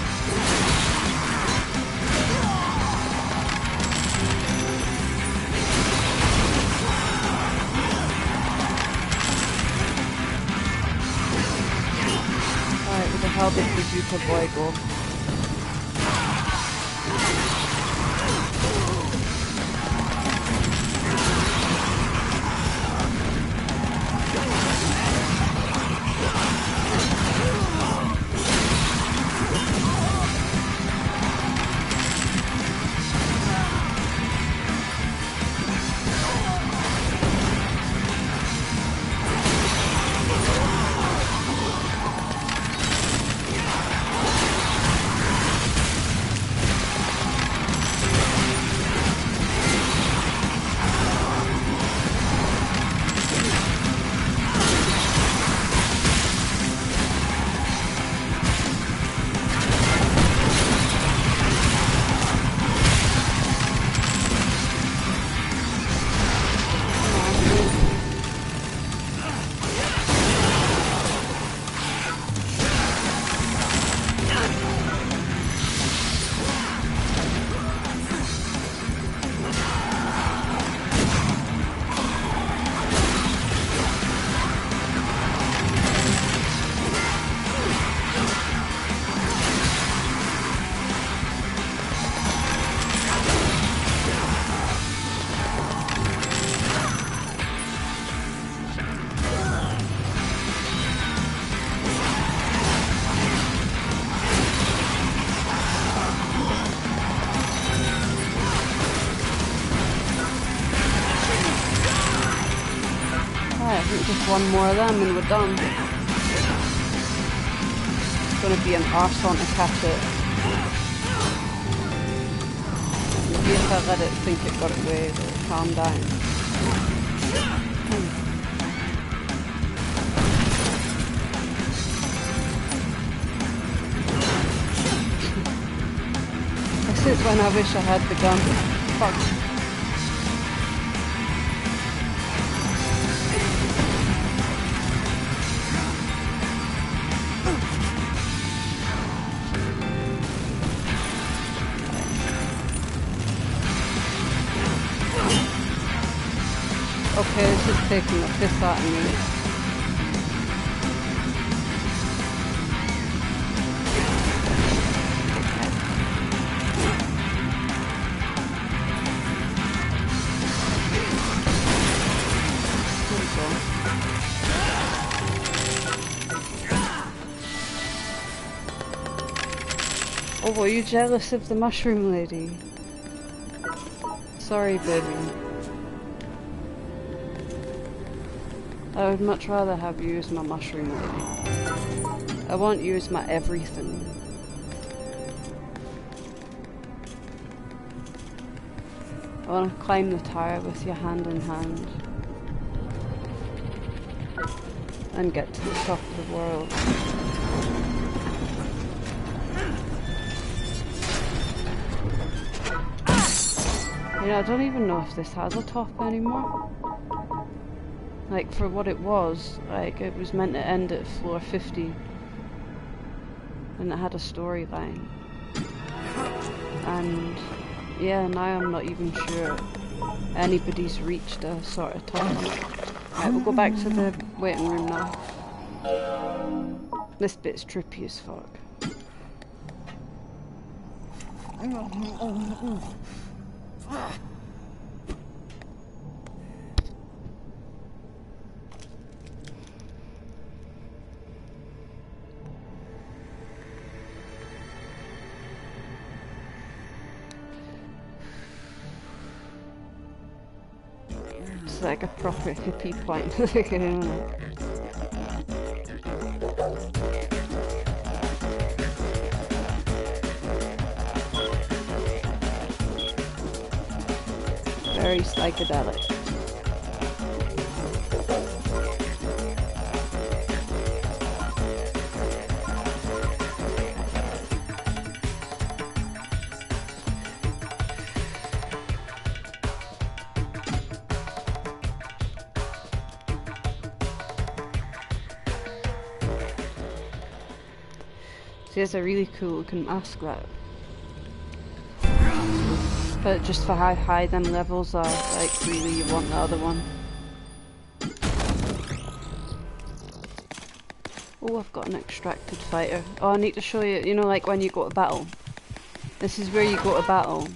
Alright, where the hell did the Bazooka boy go? think just one more of them and we're done. It's gonna be an arson to catch it. Maybe if I let it think it got away, it'll calm down. This is when I wish I had the gun. Fuck. Okay, this is taking a piss out of me. Oh, were you jealous of the mushroom lady? Sorry, baby. I would much rather have you as my mushroom lady. I want you as my everything. I want to climb the tower with you hand in hand. And get to the top of the world. You know, I don't even know if this has a top anymore. Like, for what it was, like, it was meant to end at floor 50. And it had a storyline. And, yeah, now I'm not even sure anybody's reached a sort of top. Right, we'll go back to the waiting room now. This bit's trippy as fuck. It's like a proper hippie point. Very psychedelic. He has a really cool looking mask, that. But just for how high them levels are, like, really you want the other one. Oh, I've got an extracted fighter. Oh, I need to show you, you know, like when you go to battle. This is where you go to battle.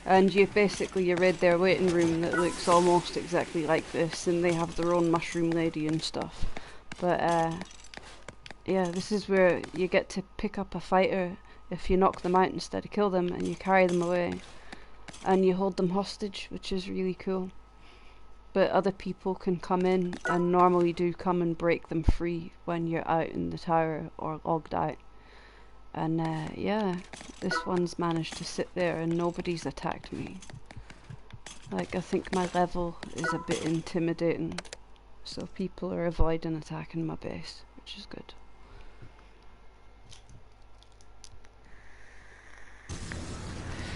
And you basically, you're in their waiting room that looks almost exactly like this, and they have their own mushroom lady and stuff. But, yeah, this is where you get to pick up a fighter if you knock them out instead of kill them, and you carry them away. And you hold them hostage, which is really cool. But other people can come in, and normally do come and break them free when you're out in the tower or logged out. And yeah, this one's managed to sit there and nobody's attacked me. Like, I think my level is a bit intimidating, so people are avoiding attacking my base, which is good.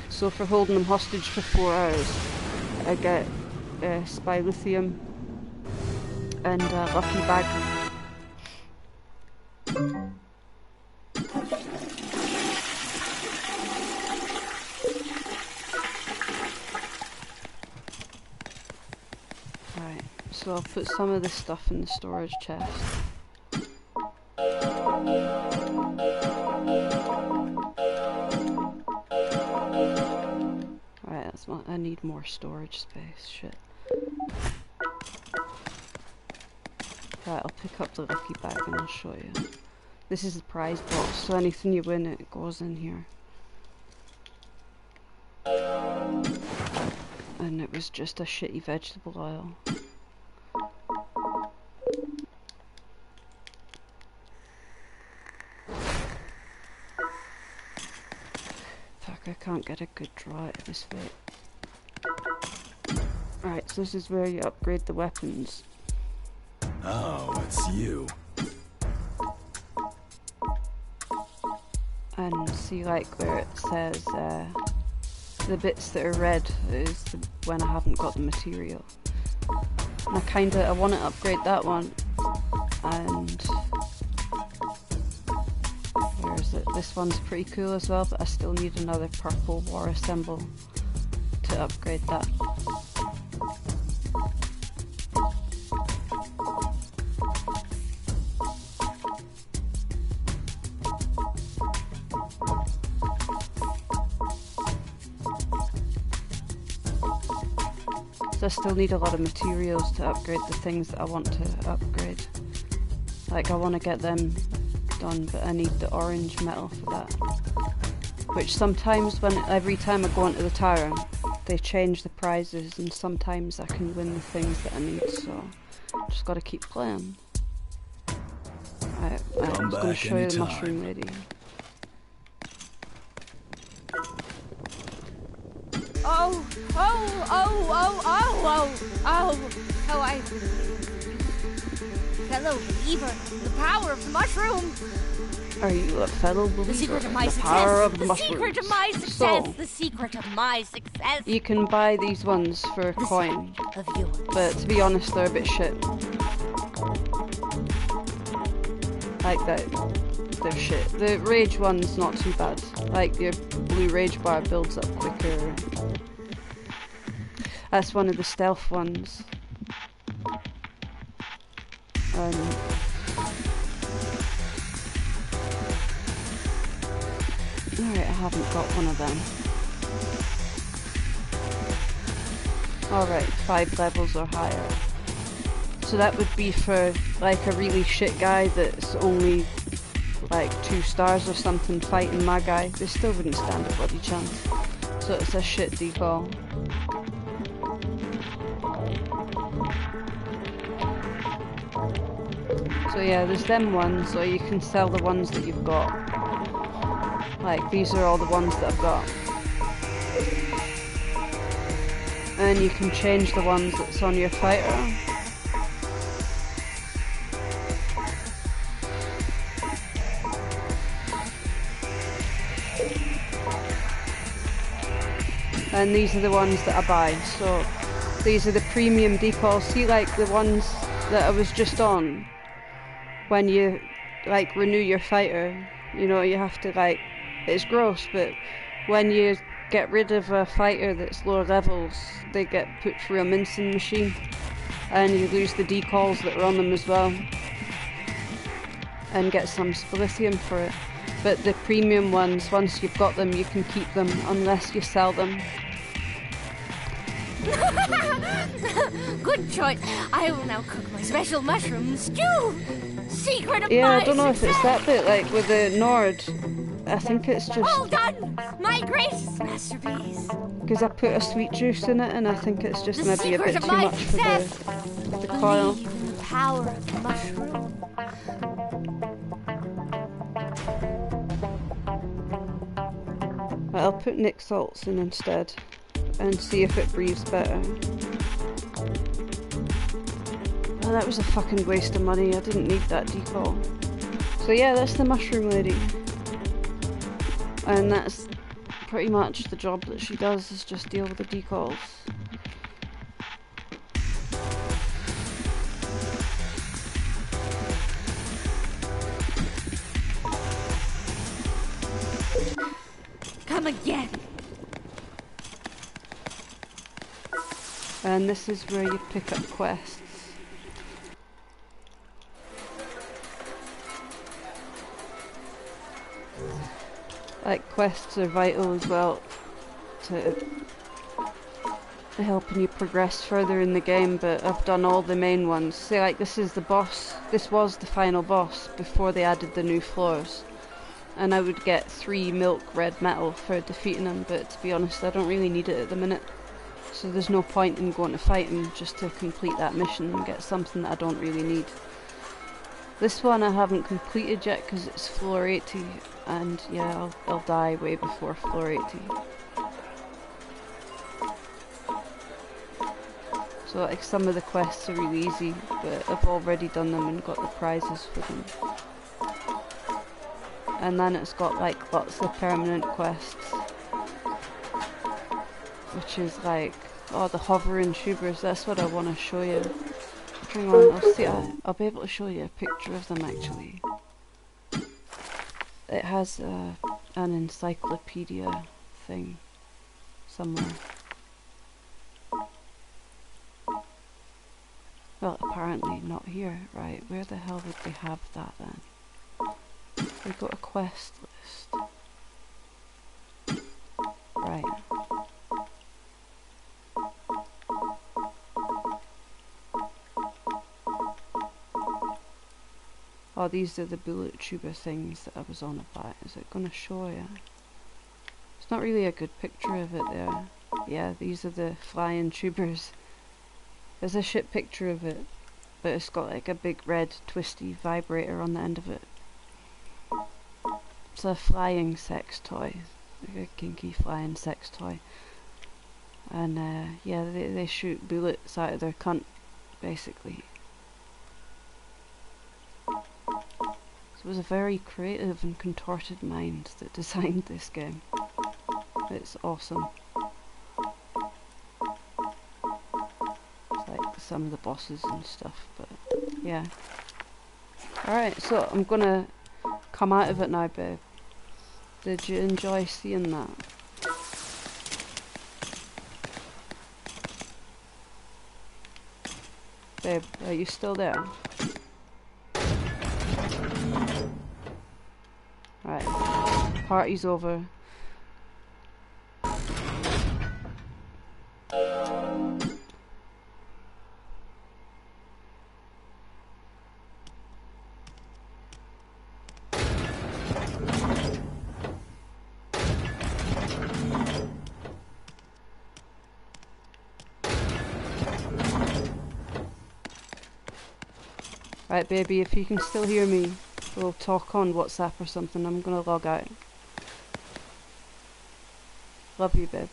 So for holding them hostage for 4 hours, I get spy lithium and a lucky bag. Right, so I'll put some of this stuff in the storage chest. I need more storage space, shit. Right, I'll pick up the lucky bag and I'll show you. This is the prize box, so anything you win, it goes in here. And it was just a shitty vegetable oil. can't get a good draw out of this bit. Right, so this is where you upgrade the weapons. Oh, it's you. And see, like, where it says the bits that are red is when I haven't got the material. And I want to upgrade that one. And where is it? This one's pretty cool as well, but I still need another purple war assemble to upgrade that. So I still need a lot of materials to upgrade the things that I want to upgrade. Like, I want to get them done, but I need the orange metal for that. Which sometimes, every time I go into the tower, they change the prizes, and sometimes I can win the things that I need, so just gotta keep playing. Right, I'm just gonna show you the mushroom lady. I... Fellow believer, the power of the mushroom! Are you a fellow believer? The secret of my the success! Power of the The mushrooms. secret of my success! So, The secret of my success! you can buy these ones for a coin, Of yours. but to be honest, they're a bit shit. Like that, they're shit. The rage one's not too bad. Like, your blue rage bar builds up quicker. That's one of the stealth ones. Alright, I haven't got one of them. Alright, 5 levels or higher. So that would be for like a really shit guy that's only like 2 stars or something fighting my guy. They still wouldn't stand a bloody chance. So it's a shit default. So yeah, there's them ones, or you can sell the ones that you've got. Like, these are all the ones that I've got. And you can change the ones that's on your fighter. And these are the ones that I buy. So these are the premium decals. See, like the ones that I was just on, when you like renew your fighter, you know, you have to like, it's gross, but when you get rid of a fighter that's lower levels, they get put through a mincing machine, and you lose the decals that are on them as well, and get some spalitium for it. But the premium ones, once you've got them, you can keep them unless you sell them. Good choice. I will now cook my special mushroom stew. Secret of Yeah, my I don't know if it's success. that bit, like with the Nord. I think it's just All done. My greatest masterpiece. because I put a sweet juice in it, and I think it's just The maybe a secret bit of too my much for success. the coil. Believe in the power of the mushroom. I'll put Nick salts in instead and see if it breathes better. Oh, that was a fucking waste of money. I didn't need that decal. So yeah, that's the mushroom lady. And that's pretty much the job that she does, is just deal with the decals. Come again. And this is where you pick up quests. Like, quests are vital as well to helping you progress further in the game, but I've done all the main ones. See, like, this is the boss. This was the final boss before they added the new floors. And I would get 3 milk red metal for defeating him, but to be honest, I don't really need it at the minute. So there's no point in going to fight him just to complete that mission and get something that I don't really need. This one I haven't completed yet because it's floor 80, and yeah, I'll die way before floor 80. So like some of the quests are really easy, but I've already done them and got the prizes for them. And then it's got like lots of permanent quests, which is like, oh, the hovering tubers. That's what I want to show you. Hang on, I'll see. I'll be able to show you a picture of them actually. It has an encyclopedia thing somewhere. Well, apparently not here. Right, where the hell would they have that then? We got a quest list. Right. Oh, these are the bullet tuber things that I was on about. Is it gonna show you? It's not really a good picture of it there. Yeah, these are the flying tubers. There's a shit picture of it, but it's got like a big red twisty vibrator on the end of it. It's a flying sex toy, like a kinky flying sex toy. And yeah, they shoot bullets out of their cunt, basically. So it was a very creative and contorted mind that designed this game. It's awesome. It's like some of the bosses and stuff, but yeah. Alright, so I'm gonna come out of it now, babe. Did you enjoy seeing that? Babe, are you still there? Right, party's over. Right, baby, if you can still hear me, we'll talk on WhatsApp or something. I'm gonna log out. Love you, babe.